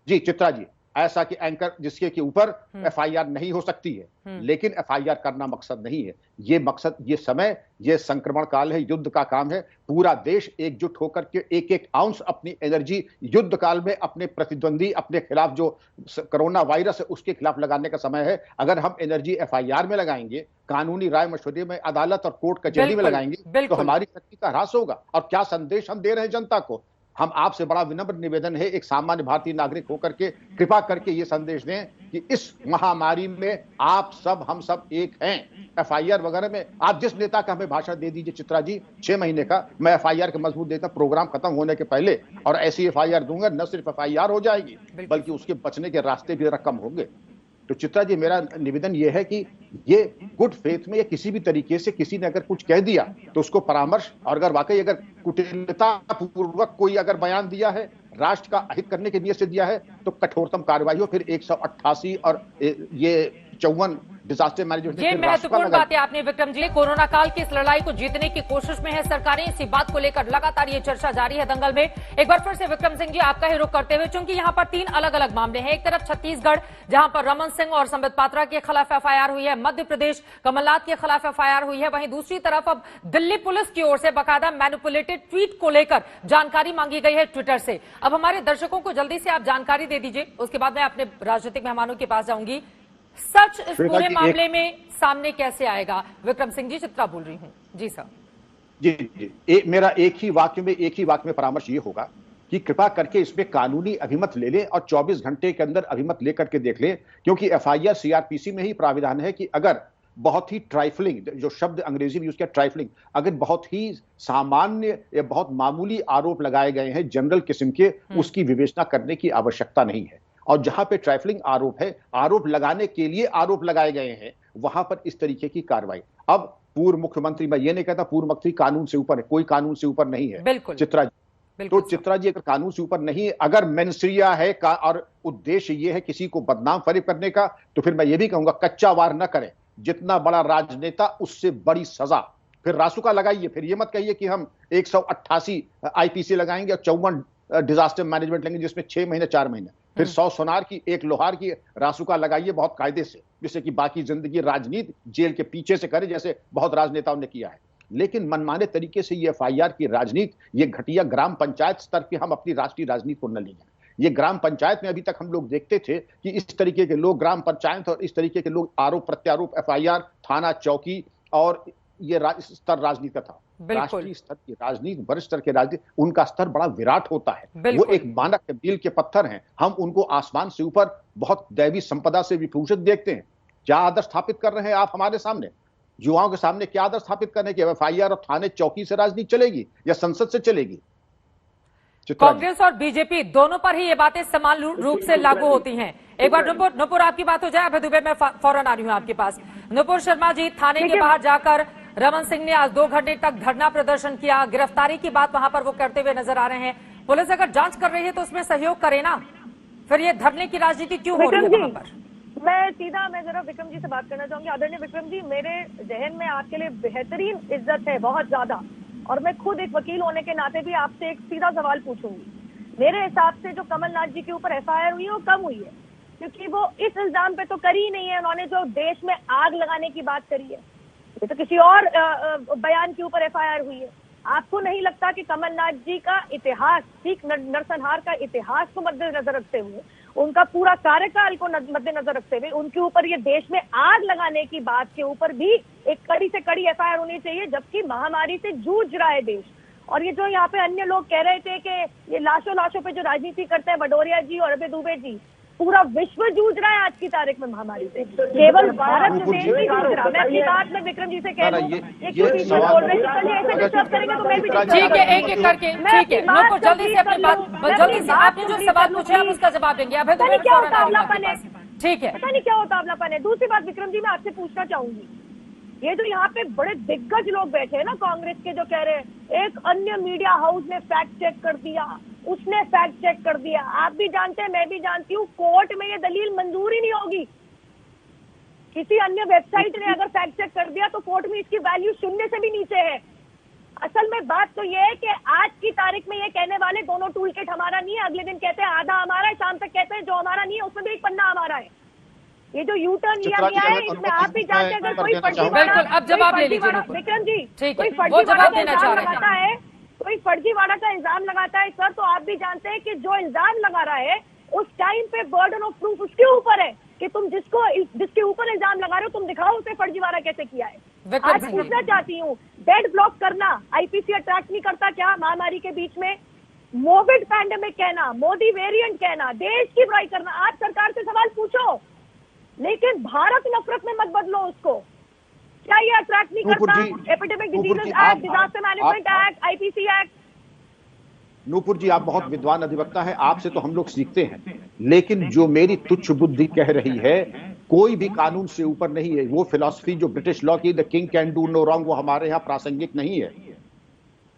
जी चित्रा जी, ऐसा कि एंकर जिसके के ऊपर FIR नहीं हो सकती है, लेकिन FIR करना मकसद नहीं है। ये मकसद, ये समय, ये संक्रमण काल है, युद्ध का काम है। पूरा देश एकजुट होकर के एक एक आउंस अपनी एनर्जी युद्ध काल में अपने प्रतिद्वंदी, अपने खिलाफ जो कोरोना वायरस है उसके खिलाफ लगाने का समय है। अगर हम एनर्जी FIR में लगाएंगे, कानूनी राय मशवरे में, अदालत और कोर्ट कचहरी में लगाएंगे, तो हमारी शक्ति का ह्रास होगा। और क्या संदेश हम दे रहे हैं जनता को? हम आपसे बड़ा विनम्र निवेदन है, एक सामान्य भारतीय नागरिक होकर के कृपा करके ये संदेश दें कि इस महामारी में आप सब, हम सब एक हैं। FIR वगैरह में आप जिस नेता का हमें भाषण दे दीजिए चित्रा जी, 6 महीने का, मैं FIR का मजबूत देता प्रोग्राम खत्म होने के पहले, और ऐसी FIR दूंगा, न सिर्फ FIR हो जाएगी बल्कि उसके बचने के रास्ते भी कम होंगे। तो चित्रा जी, मेरा निवेदन यह है कि ये गुड फेथ में या किसी भी तरीके से किसी ने अगर कुछ कह दिया तो उसको परामर्श, और अगर वाकई अगर कुटिलता पूर्वक कोई अगर बयान दिया है, राष्ट्र का अहित करने की नीयत से दिया है, तो कठोरतम कार्रवाई हो। फिर 188 और ये 54 डिजास्टर मैनेजमेंट। ये महत्वपूर्ण बात है आपने विक्रम जी। कोरोना काल की इस लड़ाई को जीतने की कोशिश में है सरकारें, इसी बात को लेकर लगातार ये चर्चा जारी है दंगल में। एक बार फिर से विक्रम सिंह जी, आपका ही रुख करते हुए, चूंकि यहाँ पर 3 अलग अलग मामले हैं। एक तरफ छत्तीसगढ़, जहां पर रमन सिंह और संबित पात्रा के खिलाफ FIR हुई है, मध्य प्रदेश कमलनाथ के खिलाफ FIR हुई है, वहीं दूसरी तरफ अब दिल्ली पुलिस की ओर से बाकायदा मैनिपुलेटेड ट्वीट को लेकर जानकारी मांगी गई है ट्विटर से। अब हमारे दर्शकों को जल्दी से आप जानकारी दे दीजिए, उसके बाद मैं अपने राजनीतिक मेहमानों के पास जाऊंगी। सच इस पूरे मामले में सामने कैसे आएगा? विक्रम सिंह जी, चित्रा बोल रही हूं। जी सर। जी, मेरा एक ही वाक्य में परामर्श ये होगा कि कृपा करके इसमें कानूनी अभिमत ले लें और 24 घंटे के अंदर अभिमत लेकर के देख लें, क्योंकि FIR CRPC में ही प्राविधान है कि अगर बहुत ही ट्राइफलिंग, जो शब्द अंग्रेजी में यूज किया ट्राइफलिंग, अगर बहुत ही सामान्य या बहुत मामूली आरोप लगाए गए हैं जनरल किस्म के, उसकी विवेचना करने की आवश्यकता नहीं है। और जहां पे ट्राइफलिंग आरोप है, आरोप लगाने के लिए आरोप लगाए गए हैं, वहां पर इस तरीके की कार्रवाई। अब पूर्व मुख्यमंत्री, मैं ये नहीं कहता पूर्व मुख्यमंत्री कानून से ऊपर है, कोई कानून से ऊपर नहीं है चित्रा जी। तो चित्रा जी, अगर कानून से ऊपर नहीं है, अगर मेंसरिया है का और उद्देश्य ये है किसी को बदनाम फरेब करने का, तो फिर मैं ये भी कहूंगा कच्चा वार न करें। जितना बड़ा राजनेता उससे बड़ी सजा। फिर रासुका लगाइए, फिर ये मत कहिए कि हम 188 IPC लगाएंगे और 54 डिजास्टर मैनेजमेंट लेंगे जिसमें 6 महीने 4 महीने। फिर 100 सोनार की, 1 लोहार की रासुका लगाइए बहुत कायदे से, जिससे कि बाकी जिंदगी राजनीति जेल के पीछे से करे, जैसे बहुत राजनेताओं ने किया है। लेकिन मनमाने तरीके से ये FIR की राजनीति, ये घटिया ग्राम पंचायत स्तर पे हम अपनी राष्ट्रीय राजनीति को न ले जाएं। ये ग्राम पंचायत में अभी तक हम लोग देखते थे कि इस तरीके के लोग ग्राम पंचायत और इस तरीके के लोग आरोप प्रत्यारोप, FIR, थाना चौकी और ये स्तर राजनीति का था। राष्ट्रीय स्तर की राजनीति, वरिष्ठ स्तर की राजनीति, उनका स्तर बड़ा विराट होता है। वो एक मानक के मील के पत्थर हैं। हम उनको आसमान से ऊपर बहुत दैवी संपदा से विभूषित देखते हैं। क्या आदर्श स्थापित कर रहे हैं आप हमारे सामने, युवाओं के सामने? क्या आदर्श स्थापित करने की FIR और थाने चौकी से राजनीति चलेगी या संसद से चलेगी? कांग्रेस और बीजेपी दोनों पर ही ये बातें समान रूप से लागू होती हैं। एक बार नुपुर आपकी बात हो जाए। अभय दुबे, मैं फौरन आ रही हूं आपके पास। नुपुर शर्मा जी, थाने के बाहर जाकर रमन सिंह ने आज 2 घंटे तक धरना प्रदर्शन किया। गिरफ्तारी की बात वहां पर वो करते हुए नजर आ रहे हैं। पुलिस अगर जांच कर रही है तो उसमें सहयोग करे ना, फिर ये धरने की राजनीति क्यों हो रही है वहां पर? मैं जरा विक्रम जी से बात करना चाहूंगी। आदरणीय विक्रम जी, मेरे जहन में आपके लिए बेहतरीन इज्जत है, बहुत ज्यादा, और मैं खुद एक वकील होने के नाते भी आपसे एक सीधा सवाल पूछूंगी। मेरे हिसाब से जो कमलनाथ जी के ऊपर FIR हुई है वो कम हुई है, क्योंकि वो इस इल्जाम पे तो करी ही नहीं है। उन्होंने जो देश में आग लगाने की बात करी है, ये तो किसी और बयान के ऊपर FIR हुई है। आपको नहीं लगता कि कमलनाथ जी का इतिहास, ठीक नरसंहार का इतिहास को मद्देनजर रखते हुए, उनका पूरा कार्यकाल को मद्देनजर रखते हुए, उनके ऊपर ये देश में आग लगाने की बात के ऊपर भी एक कड़ी से कड़ी FIR होनी चाहिए, जबकि महामारी से जूझ रहा है देश। और ये जो यहाँ पे अन्य लोग कह रहे थे कि ये लाशों पे जो राजनीति करते हैं, भदौरिया जी और अभय दुबे जी, पूरा विश्व जूझ रहा है आज की तारीख में महामारी से, केवल भारत देश नहीं जूझ रहा। मैं अपनी बात में विक्रम जी से कह रही हूँ, ऐसे डिस्टर्ब करेंगे तो मैं भी ठीक है, एक करके ठीक है। नुपुर, जल्दी से अपनी बात, जल्दी से आपने जो सवाल पूछे आप उसका जवाब देंगे। अभय दुबे, क्या उतावलापन है, ठीक है, पता नहीं क्या उतावलापन है। दूसरी बात विक्रम जी, मैं आपसे पूछना चाहूंगी, ये जो यहाँ पे बड़े दिग्गज लोग बैठे हैं ना कांग्रेस के, जो कह रहे हैं एक अन्य मीडिया हाउस ने फैक्ट चेक कर दिया, उसने फैक्ट चेक कर दिया, आप भी जानते हैं, मैं भी जानती हूँ, कोर्ट में ये दलील मंजूर ही नहीं होगी। किसी अन्य वेबसाइट ने अगर फैक्ट चेक कर दिया तो कोर्ट में इसकी वैल्यू 0 से भी नीचे है। असल में बात तो ये है कि आज की तारीख में ये कहने वाले दोनों टूल किट हमारा नहीं है, अगले दिन कहते हैं आधा हमारा है, शाम तक कहते हैं जो हमारा नहीं है उसमें भी एक पन्ना हमारा है। ये जो यू-टर्न लिया गया है, इसमें आप भी जानते हैं अगर कोई फर्जीवाड़ा, अब जवाब ले लीजिए विक्रम जी, कोई फर्जीवाड़ा का इल्जाम लगाता है, कोई फर्जीवाड़ा का इल्जाम लगाता है सर, तो आप भी जानते हैं कि जो इल्जाम लगा रहा है उस टाइम पे बर्डन ऑफ प्रूफ उसके ऊपर है कि तुम जिसके ऊपर इल्जाम लगा रहे हो तुम दिखाओ उसे फर्जीवाड़ा कैसे किया है। आज पूछना चाहती हूँ, बेड ब्लॉक करना IPC अट्रैक्ट नहीं करता क्या महामारी के बीच में? कोविड पैंडेमिक कहना, मोदी वेरिएंट कहना, देश की बुराई करना, आज सरकार से सवाल पूछो, लेकिन भारत नफरत में मत बदलो उसको। क्या ये अट्रैक्ट नहीं करता? Epidemic diseases act, disaster management act, IPC act. Nupur ji, आप बहुत विद्वान अधिवक्ता हैं, आपसे तो हम लोग सीखते हैं, लेकिन जो मेरी तुच्छ बुद्धि कह रही है, कोई भी कानून से ऊपर नहीं है। वो फिलॉसफी जो ब्रिटिश लॉ की, the king can do no wrong, वो हमारे यहाँ प्रासंगिक नहीं है।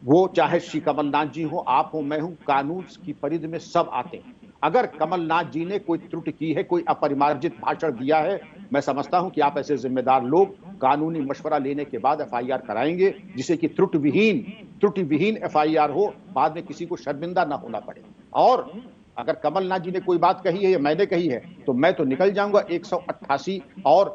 वो चाहे श्री कमलनाथ जी हो, आप हो, मैं हूं, कानून की परिधि में सब आते हैं। अगर कमलनाथ जी ने कोई त्रुटि की है, कोई अपरिमार्जित भाषण दिया है, मैं समझता हूं कि आप ऐसे जिम्मेदार लोग कानूनी मशवरा लेने के बाद FIR कराएंगे, जिसे कि त्रुटि विहीन FIR हो, बाद में किसी को शर्मिंदा ना होना पड़े। और अगर कमलनाथ जी ने कोई बात कही है या मैंने कही है तो मैं तो निकल जाऊंगा 188 और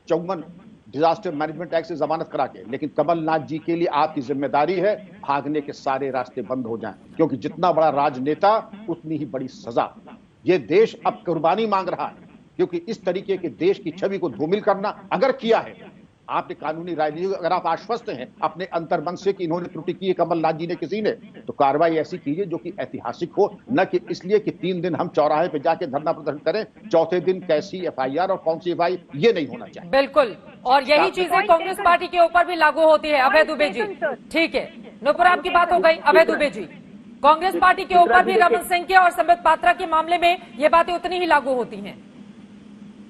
54 डिजास्टर मैनेजमेंट एक्ट से जमानत करा के, लेकिन कमलनाथ जी के लिए आपकी जिम्मेदारी है भागने के सारे रास्ते बंद हो जाएं, क्योंकि जितना बड़ा राजनेता उतनी ही बड़ी सजा। ये देश अब कुर्बानी मांग रहा है, क्योंकि इस तरीके के देश की छवि को धूमिल करना अगर किया है आपने कानूनी राजनीति, अगर आप आश्वस्त हैं अपने अंतर्मन से कि इन्होंने त्रुटि की है कमलनाथ जी ने किसी ने, तो कार्रवाई ऐसी कीजिए जो कि ऐतिहासिक हो, न कि इसलिए कि 3 दिन हम चौराहे पे जाके धरना प्रदर्शन करें, चौथे दिन कैसी FIR और कौन सी FIR, ये नहीं होना चाहिए। बिल्कुल, और यही चीजें कांग्रेस पार्टी के ऊपर भी लागू होती है। अभय दुबे जी, ठीक है, नुपुर आपकी बात हो गई। अभय दुबे जी, कांग्रेस पार्टी के ऊपर भी रमन सिंह के और संबित पात्रा के मामले में ये बातें उतनी ही लागू होती हैं।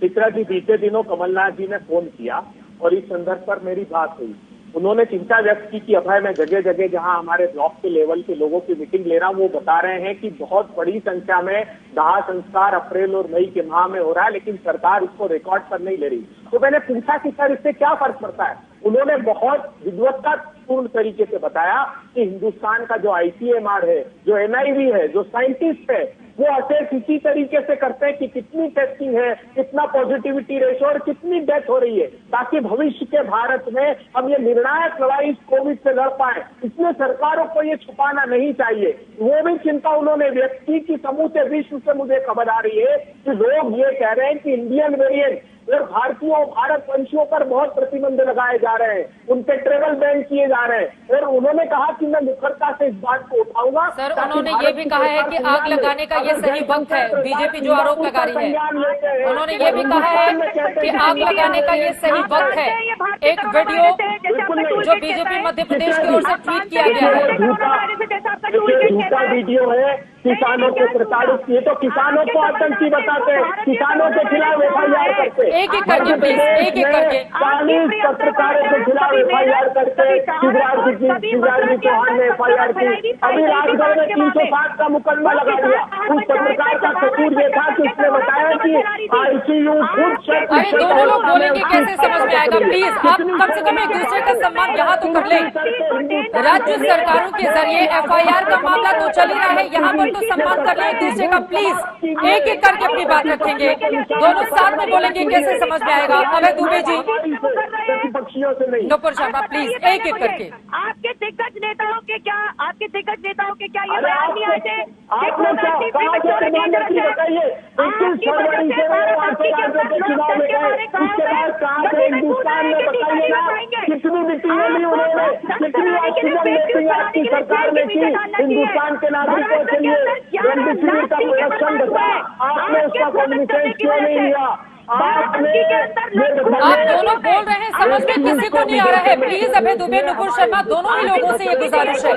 चित्रा जी, बीते दिनों कमलनाथ जी ने फोन किया और इस संदर्भ पर मेरी बात हुई। उन्होंने चिंता व्यक्त की कि अभय, मैं जगह जगह जहां हमारे ब्लॉक के लेवल के लोगों की मीटिंग ले रहा हूं, वो बता रहे हैं कि बहुत बड़ी संख्या में दाह संस्कार अप्रैल और मई के माह में हो रहा है, लेकिन सरकार उसको रिकॉर्ड पर नहीं ले रही। तो मैंने पूछा कि सर इससे क्या फर्क पड़ता है? उन्होंने बहुत विद्वत्तापूर्ण तरीके से बताया कि हिंदुस्तान का जो ICMR है, जो NIV है, जो साइंटिस्ट है, वो असेस इसी तरीके से करते हैं कि कितनी टेस्टिंग है, कितना पॉजिटिविटी रेशो और कितनी डेथ हो रही है, ताकि भविष्य के भारत में हम ये निर्णायक लड़ाई कोविड से लड़ पाए। इसलिए सरकारों को ये छुपाना नहीं चाहिए। वो भी चिंता उन्होंने व्यक्त की कि समूचे विश्व से मुझे खबर आ रही है कि लोग ये कह रहे हैं कि इंडियन वेरिएंट और भारतीयों भारत वंशियों पर बहुत प्रतिबंध लगाए जा रहे हैं, उनके ट्रेवल बैन किए जा रहे हैं। और उन्होंने कहा कि मैं मुखरता से इस बात को उठाऊंगा। सर, उन्होंने ये भी कहा है कि आग लगाने का ये सही वक्त है, बीजेपी जो आरोप लगा रही है, उन्होंने ये भी कहा है कि आग लगाने का ये सही वक्त है। एक वीडियो जो बीजेपी मध्य प्रदेश की ओर से ट्वीट किया गया है, झूठा वीडियो है, किसानों को प्रताड़ित, ये तो किसानों को आतंकी बताते हैं, किसानों के खिलाफ FIR करते, एक एक करके प्लीज, एक एक करके 40 पत्रकारों के खिलाफ FIR करते, शिवराज जी चौहान ने FIR की। अभी राजगढ़ में 307 का मुकदमा लगा दिया। उस पत्रकार का कसूर ये था कि उसने बताया कि ICU खुद। अरे दोनों लोग बोलेंगे कैसे समझ में आएगा? प्लीज आप कम से कम एक दूसरे का सम्मान यहाँ तो कर लें। राज्य सरकारों के जरिए FIR का मामला तो चल ही रहा है, यहाँ पर तो सम्मान कर ले एक दूसरे का। प्लीज एक एक करके अपनी बात रखेंगे, दोनों साथ में बोलेंगे, कैसे समझ में आएगा? अभय दुबे जी, नुपुर शर्मा, प्लीज एक एक करके। आपके दिग्गज नेताओं के क्या ये बयान नहीं आए थे? हिंदुस्तान में बताइए ना, कितनी मीटिंगें ली उन्होंने, कितनी ऑक्सीजन आपकी सरकार ने की हिंदुस्तान के नागरिकों के लिए। रेमडेसिविर का प्रोडक्शन बचा, आपने उसका कॉम्युनिकेट क्यों नहीं लिया? आप दोनों बोल रहे हैं, समझ में किसी को नहीं आ रहा है। प्लीज अभय दुबे, नुपुर शर्मा, दोनों ही लोगों से ये गुजारिश है,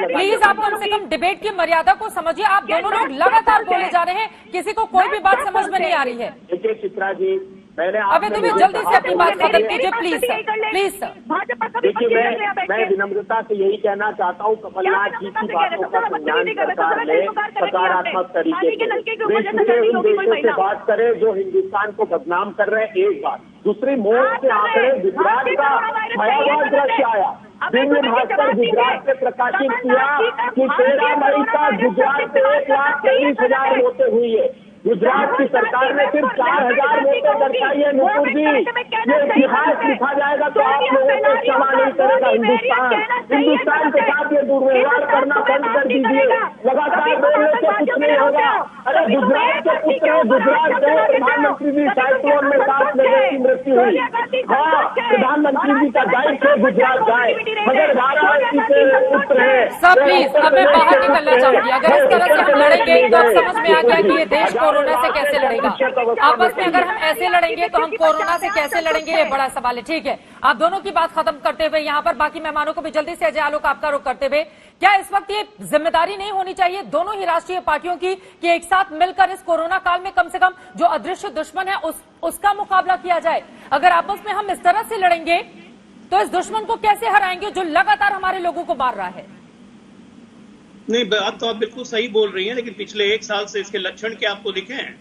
प्लीज आप कम से कम डिबेट की मर्यादा को समझिए। आप दोनों लोग लगातार बोले जा रहे हैं, किसी को कोई भी बात समझ में नहीं आ रही है। देखिए चित्रा जी, मैंने अभय दुबे जल्दी से अपनी बात खत्म कीजिए प्लीज सर, प्लीज सर। देखिए मैं विनम्रता से यही कहना चाहता हूँ, कमलनाथ जी की बातों का संज्ञान सरकार ने सकारात्मक तरीके से उन देशों से बात करे जो हिंदुस्तान को बदनाम कर रहे हैं, एक बात। दूसरी मौत के आंकड़े, गुजरात का भयावह दृश्य आया, दिव्य भास्कर गुजरात से प्रकाशित किया कि 13 मई का गुजरात से 1,23,000 मौतें हुई है। गुजरात की सरकार ने सिर्फ 4,000 वोटें दर्शाई है। नुपुर जी, ये इतिहास लिखा जाएगा तो आप लोगों को क्षमा नहीं करेगा हिंदुस्तान के साथ ये दुर्व्यवहार करना बंद कर दीजिए। लगातार बोलने से कुछ नहीं होगा। अरे गुजरात के पुत्र, गुजरात गए प्रधानमंत्री जी, साइक्लोन में 7 लोगों की मृत्यु हुई। हाँ, प्रधानमंत्री जी का दायित्व है गुजरात जाए, मगर 12 के पुत्र है। सब प्लीज, अब मैं बाहर निकलना चाहूंगी। अगर इस तरह से हम लड़ेंगे तो अब समझ में आ गया कि ये देश कोरोना से कैसे लड़ेगा। आपस में अगर हम ऐसे लड़ेंगे तो हम कोरोना से कैसे लड़ेंगे, ये बड़ा सवाल है। ठीक है, आप दोनों की बात खत्म करते हुए यहाँ पर बाकी मेहमानों को भी जल्दी से अजय आलोक आपका रुख करते हुए, क्या इस वक्त ये जिम्मेदारी नहीं होनी चाहिए दोनों ही राष्ट्रीय पार्टियों की कि एक साथ मिलकर इस कोरोना काल में कम से कम जो अदृश्य दुश्मन है उसका मुकाबला किया जाए? अगर आपस में हम इस तरह से लड़ेंगे तो इस दुश्मन को कैसे हराएंगे जो लगातार हमारे लोगों को मार रहा है? नहीं, बात तो आप बिल्कुल सही बोल रही हैं, लेकिन पिछले 1 साल से इसके लक्षण क्या आपको दिखे हैं?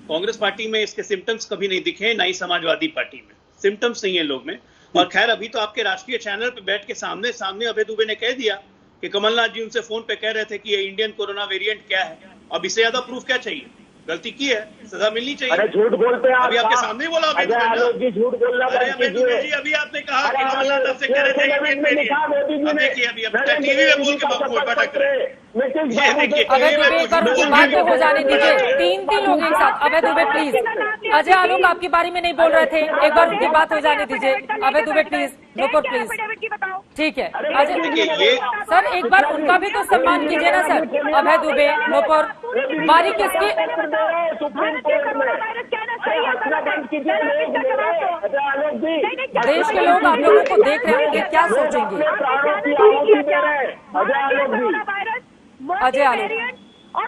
कांग्रेस पार्टी में इसके सिम्टम्स कभी नहीं दिखे, ना ही समाजवादी पार्टी में सिम्टम्स नहीं है लोग में। और खैर, अभी तो आपके राष्ट्रीय चैनल पे बैठ के सामने अभय दुबे ने कह दिया कि कमलनाथ जी उनसे फोन पे कह रहे थे कि ये इंडियन कोरोना वेरिएंट क्या है। अब इससे ज्यादा प्रूफ क्या चाहिए? गलती की है, सजा मिलनी चाहिए। अरे झूठ बोलते हैं अभी आपके सामने बोला अभय दुबे जी, झूठ बोलना। अरे अभय दुबे जी, अभी आपने कहा कि कमलनाथ से कह रहे थे इंडियन वेरिएंट। देखिए अभी टीवी में बोल के भटक रहे हैं। अभय दुबे एक बार उनकी बात हो जाने दीजिए। तीन लोग एक साथ। अभय दुबे प्लीज, अजय आलोक आपकी बारी में नहीं बोल रहे थे, एक बार उनकी बात हो जाने दीजिए। अभय दुबे प्लीज, नुपुर प्लीज, ठीक है। अजय सर, एक बार उनका भी तो सम्मान कीजिए ना सर। अभय दुबे, नुपुर, बारी किसकी? देश के लोग आप लोगों को देख रहे होंगे, क्या सोचेंगे? अजय आलोक, और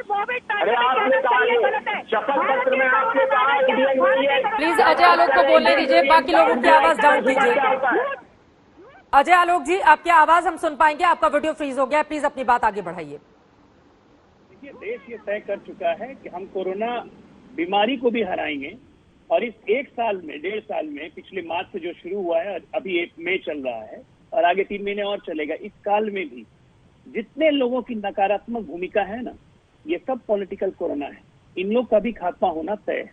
शपथ पत्र में आपने कहा प्लीज अजय आलोक को बोलने दीजिए, बाकी लोगों की आवाज डाउन कीजिए। अजय आलोक जी, आपकी आवाज हम सुन पाएंगे, आपका वीडियो फ्रीज हो गया, प्लीज अपनी बात आगे बढ़ाइए। देखिए, देश ये तय कर चुका है कि हम कोरोना बीमारी को भी हराएंगे, और इस 1 साल में, 1.5 साल में, पिछले मार्च से जो शुरू हुआ है, अभी 1 मई चल रहा है और आगे 3 महीने और चलेगा, इस काल में भी जितने लोगों की नकारात्मक भूमिका है ना, ये सब पॉलिटिकल कोरोना है। इन लोग का भी खात्मा होना तय है।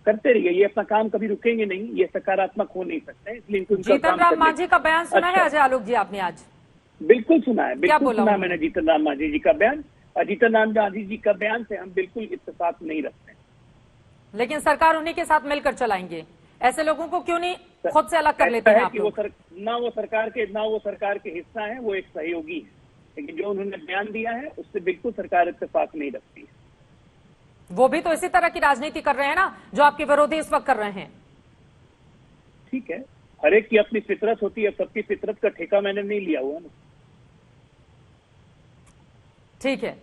करते रहिए, ये अपना काम कभी रुकेंगे नहीं, ये सकारात्मक हो नहीं सकते, इसलिए इनको जीतन राम मांझी का बयान सुना है अजय आलोक जी आपने आज? बिल्कुल सुना है, बिल्कुल सुना है मैंने जीतन राम मांझी जी का बयान, और जीतन राम मांझी जी का बयान से हम बिल्कुल इत्तेफाक नहीं रखते। लेकिन सरकार उन्हीं के साथ मिलकर चलाएंगे। ऐसे लोगों को क्यों नहीं खुद से अलग कर लेते हैं आप लोग? ना वो सरकार के हिस्सा है, वो एक सहयोगी है, लेकिन जो उन्होंने बयान दिया है उससे बिल्कुल सरकार इत्तेफाक नहीं रखती है। वो भी तो इसी तरह की राजनीति कर रहे हैं ना, जो आपके विरोधी इस वक्त कर रहे हैं। ठीक है, हर एक की अपनी फितरत होती है, सबकी फितरत का ठेका मैंने नहीं लिया हुआ ना। ठीक है,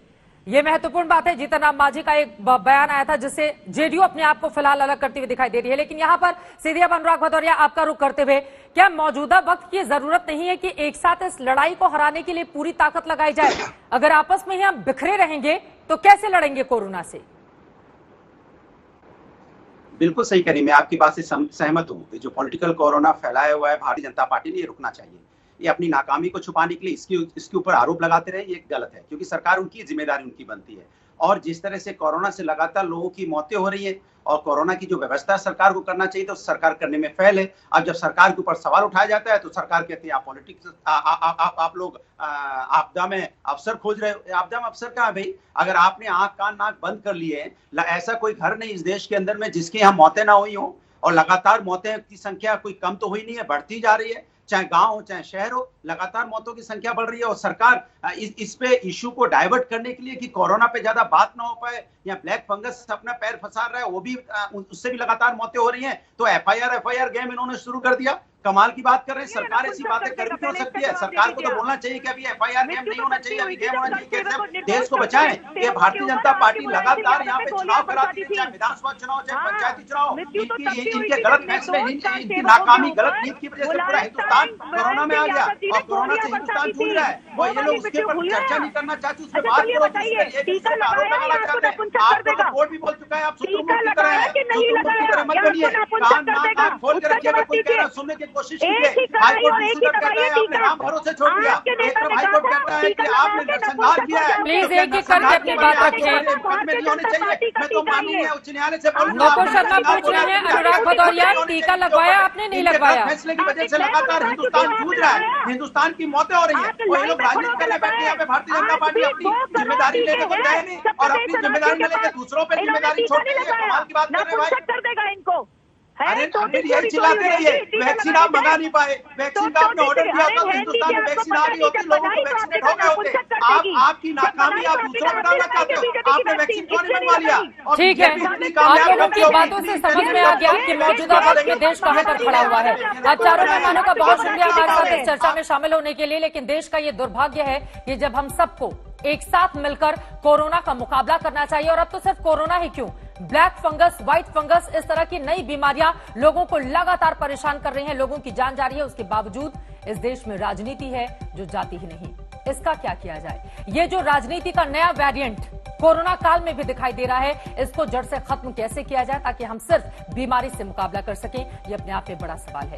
ये महत्वपूर्ण बात है। जीतन राम मांझी का एक बयान आया था जिससे जेडीयू अपने आप को फिलहाल अलग करती हुई दिखाई दे रही है। लेकिन यहां पर सीधे अब अनुराग भदौरिया आपका रुख करते हुए, क्या मौजूदा वक्त की जरूरत नहीं है कि एक साथ इस लड़ाई को हराने के लिए पूरी ताकत लगाई जाए? अगर आपस में ही हम बिखरे रहेंगे तो कैसे लड़ेंगे कोरोना से? बिल्कुल सही करी, मैं आपकी बात से सहमत हूँ। जो पॉलिटिकल कोरोना फैलाया हुआ है भारतीय जनता पार्टी ने, ये रुकना चाहिए। ये अपनी नाकामी को छुपाने के लिए इसके ऊपर आरोप लगाते रहे, ये गलत है, क्योंकि सरकार उनकी जिम्मेदारी उनकी बनती है। और जिस तरह से कोरोना से लगातार लोगों की मौतें हो रही है और कोरोना की जो व्यवस्था सरकार को करना चाहिए तो सरकार करने में फेल है। अब जब सरकार के ऊपर सवाल उठाया जाता है तो सरकार कहती है आप पॉलिटिक्स, आप लोग आपदा में अफसर खोज रहे हो। आपदा में अफसर कहाँ भाई? अगर आपने आंख कान नाक बंद कर लिए, ऐसा कोई घर नहीं इस देश के अंदर में जिसके यहाँ मौतें ना हुई हो, और लगातार मौतें की संख्या कोई कम तो हुई नहीं है, बढ़ती जा रही है। चाहे गांव हो चाहे शहर हो, लगातार मौतों की संख्या बढ़ रही है। और सरकार इस पे इशू को डाइवर्ट करने के लिए कि कोरोना पे ज्यादा बात ना हो पाए या ब्लैक फंगस अपना पैर फंसा रहा है, वो भी उससे भी लगातार मौतें हो रही हैं, तो एफआईआर गेम इन्होंने शुरू कर दिया। कमाल की बात कर रहे हैं। सरकार ऐसी बातें कर भी क्यों सकती है? सरकार को तो बोलना चाहिए कि अभी एफआईआर गेम नहीं होना चाहिए, अभी गेम होना चाहिए कि देश को बचाएं। ये भारतीय जनता पार्टी लगातार यहाँ पे चुनाव कराती है, चाहे विधानसभा चुनाव चाहे पंचायती चुनाव। इनके गलत फैसले, इनकी नाकामी, गलत नीति की वजह से पूरा हिंदुस्तान कोरोना में आ गया और कोरोना से हिंदुस्तान जूझ रहा है। और ये लोग उसके ऊपर चर्चा नहीं करना चाहते, उस पर बात करो, आरोप लगाना चाहते हैं। आपको कोर्ट भी बोल चुका है, आप सुप्रीम की तरह है, सुप्रीम की तरह मत बनिए। कान खोल के रखिए, अगर कोई कह रहा सुनने की कोशिश कीजिए। हाईकोर्ट कहता है आपने राम भरोसे छोड़ दिया, एक तरफ हाईकोर्ट कहता है कि आपने नरसंहार किया है। प्लीज एक एक करके अपनी बात रखें। नहीं होने चाहिए, मैं तो मानूंगा उच्च न्यायालय से बोलूंगा। नकुल शर्मा पूछ रहे हैं, अनुराग भदौरिया टीका लगवाया आपने नहीं लगवाया? फैसले की वजह से लगातार हिंदुस्तान जूझ रहा है, हिंदुस्तान की मौतें हो रही है। और ये लोग राजनीति करने बैठे, यहाँ पे भारतीय जनता पार्टी अपनी जिम्मेदारी लेने को गए नहीं और अपनी जिम्मेदारी न लेकर दूसरों पर जिम्मेदारी छोड़ दी है। कमाल की बात कर रहे हैं भाई। इनको अरे फिर यही चिल्लाते रहिए, वैक्सीन आप मंगा नहीं पाए, वैक्सीन का आपने ऑर्डर दिया था, हिंदुस्तान में वैक्सीन आ रही होती, लोगों को वैक्सीनेट हो गए होते। आपकी नाकामी आप दूसरों पर डालना चाहते हो, आपने वैक्सीन क्यों नहीं मंगवा लिया? ठीक है, आप लोगों की बातों से समझ में आ गया कि मौजूदा वक्त में देश कहां पर खड़ा हुआ है। आप चारों मेहमानों का बहुत शुक्रिया हमारे साथ इस चर्चा में शामिल होने के लिए। लेकिन देश का ये दुर्भाग्य है कि जब हम सबको एक साथ मिलकर कोरोना का मुकाबला करना चाहिए, और अब तो सिर्फ कोरोना ही क्यों, ब्लैक फंगस, व्हाइट फंगस, इस तरह की नई बीमारियां लोगों को लगातार परेशान कर रही हैं, लोगों की जान जा रही है। उसके बावजूद इस देश में राजनीति है जो जाती ही नहीं। इसका क्या किया जाए? ये जो राजनीति का नया वेरिएंट कोरोना काल में भी दिखाई दे रहा है, इसको जड़ से खत्म कैसे किया जाए ताकि हम सिर्फ बीमारी से मुकाबला कर सकें, ये अपने आप में बड़ा सवाल है।